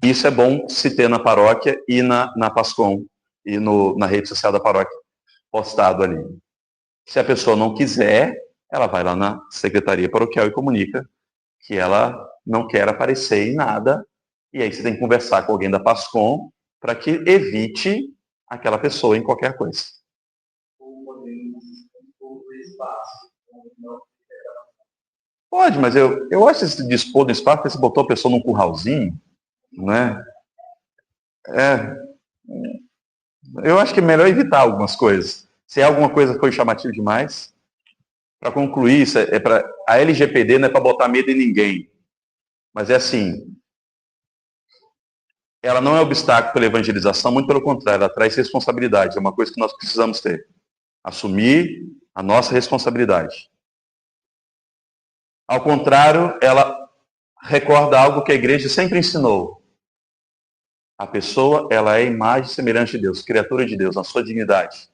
Isso é bom se ter na paróquia e na PASCOM e na rede social da paróquia postado ali. Se a pessoa não quiser, ela vai lá na secretaria paroquial e comunica que ela não quer aparecer em nada, e aí você tem que conversar com alguém da PASCOM para que evite aquela pessoa em qualquer coisa. Pode, mas eu acho que se dispor do espaço, você botou a pessoa num curralzinho, né? Eu acho que é melhor evitar algumas coisas. Se alguma coisa foi chamativa demais, para concluir, isso a LGPD não é para botar medo em ninguém. Mas é assim, ela não é obstáculo pela evangelização, muito pelo contrário, ela traz responsabilidade, é uma coisa que nós precisamos ter. Assumir a nossa responsabilidade. Ao contrário, ela recorda algo que a igreja sempre ensinou. A pessoa, ela é imagem e semelhança de Deus, criatura de Deus, na sua dignidade.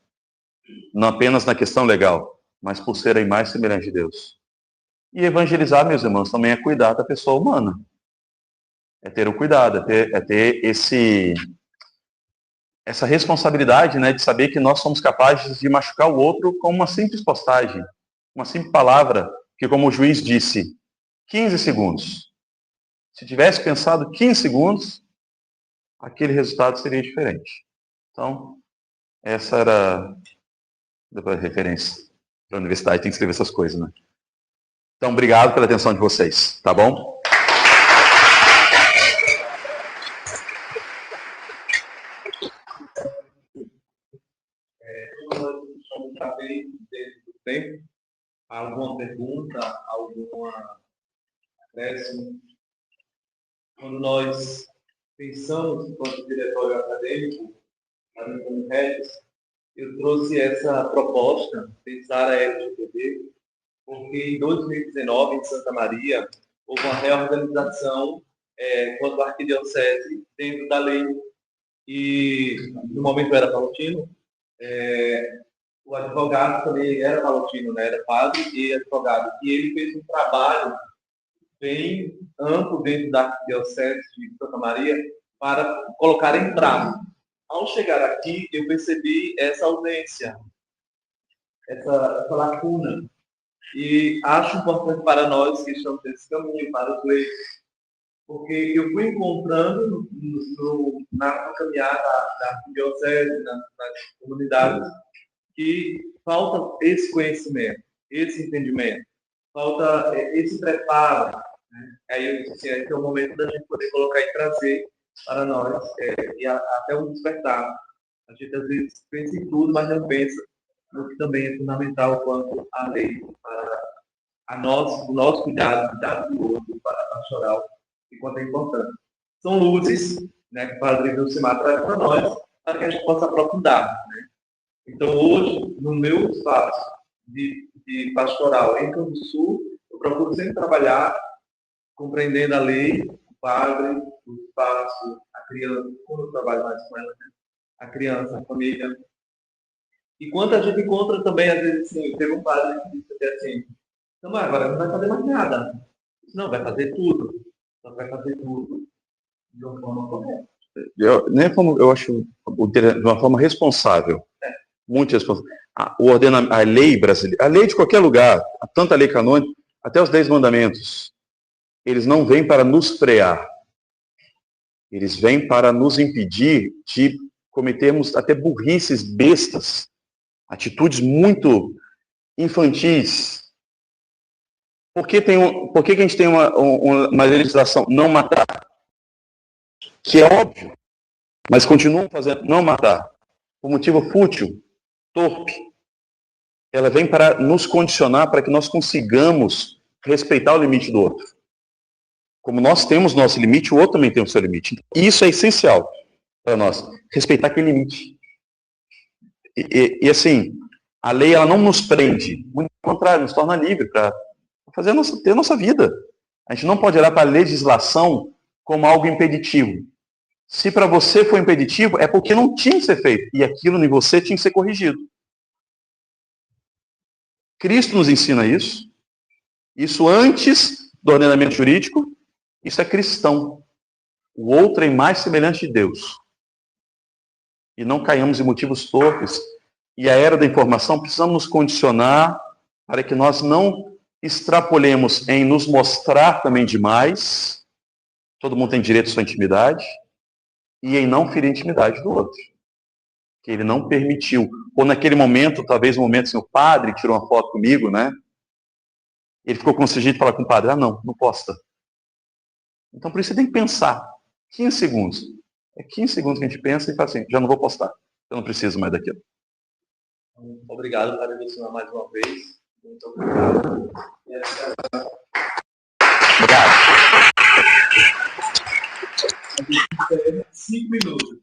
Não apenas na questão legal, mas por ser a imagem e semelhança de Deus. E evangelizar, meus irmãos, também é cuidar da pessoa humana. É ter o cuidado, é ter essa responsabilidade, né, de saber que nós somos capazes de machucar o outro com uma simples postagem, uma simples palavra, que como o juiz disse, 15 segundos. Se tivesse pensado 15 segundos, aquele resultado seria diferente. Então, essa era a referência para a universidade, tem que escrever essas coisas, né? Então, obrigado pela atenção de vocês, tá bom? Está bem dentro do tempo. Alguma pergunta, alguma acréscimo? Quando nós pensamos enquanto diretório acadêmico, como Regis, eu trouxe essa proposta, pensar a LGPD, porque em 2019, em Santa Maria, houve uma reorganização quanto à arquidiocese dentro da lei. E no momento eu era palotino, o advogado também era palotino, né? Era padre e advogado. E ele fez um trabalho bem amplo dentro da arquidiocese de Santa Maria para colocar em prática. Ao chegar aqui, eu percebi essa ausência, essa lacuna. E acho importante para nós que estamos nesse caminho, para os leigos, porque eu fui encontrando na caminhada da arquidiocese, nas comunidades, que falta esse conhecimento, esse entendimento, falta esse preparo. Né? Aí eu disse assim, esse é o momento da gente poder colocar e trazer para nós, e até um despertar. A gente às vezes pensa em tudo, mas não pensa no que também é fundamental quanto à lei, para o nosso cuidado do outro, para a pastoral, e quanto é importante. São luzes, né, que o Padre Vilcimar traz para nós, para que a gente possa aprofundar. Né? Então, hoje, no meu espaço de pastoral em Campo Sul, eu procuro sempre trabalhar compreendendo a lei, o padre, o espaço, a criança, como eu trabalho mais com ela, né? A criança, a família. E quanto a gente encontra também, às vezes, assim, teve um padre que disse assim, não, agora não vai fazer mais nada. Não, vai fazer tudo. Então, vai fazer tudo de uma forma correta. Eu acho de uma forma responsável. Muito responsável. A lei brasileira, a lei de qualquer lugar, tanto a lei canônica, até os 10 mandamentos, eles não vêm para nos frear. Eles vêm para nos impedir de cometermos até burrices bestas, atitudes muito infantis. Por que a gente tem uma legislação não matar? Que é óbvio, mas continuam fazendo não matar. Por motivo fútil, torpe. Ela vem para nos condicionar para que nós consigamos respeitar o limite do outro. Como nós temos nosso limite, o outro também tem o seu limite. E isso é essencial para nós, respeitar aquele limite. E assim, a lei ela não nos prende, muito ao contrário, nos torna livre para ter a nossa vida. A gente não pode olhar para a legislação como algo impeditivo. Se para você foi impeditivo, é porque não tinha que ser feito. E aquilo em você tinha que ser corrigido. Cristo nos ensina isso. Isso antes do ordenamento jurídico. Isso é cristão. O outro é mais semelhante de Deus. E não caiamos em motivos torpes. E a era da informação, precisamos nos condicionar para que nós não extrapolemos em nos mostrar também demais. Todo mundo tem direito à sua intimidade. E em não ferir a intimidade do outro. Que ele não permitiu. Ou naquele momento, talvez no momento assim, o padre tirou uma foto comigo, né? Ele ficou constrangido de falar com o padre, não posta. Então por isso você tem que pensar. 15 segundos. É 15 segundos que a gente pensa e fala assim, já não vou postar. Eu não preciso mais daquilo. Obrigado, Padre Vilcimar, mais uma vez. Muito obrigado. Obrigado. 5 minutos.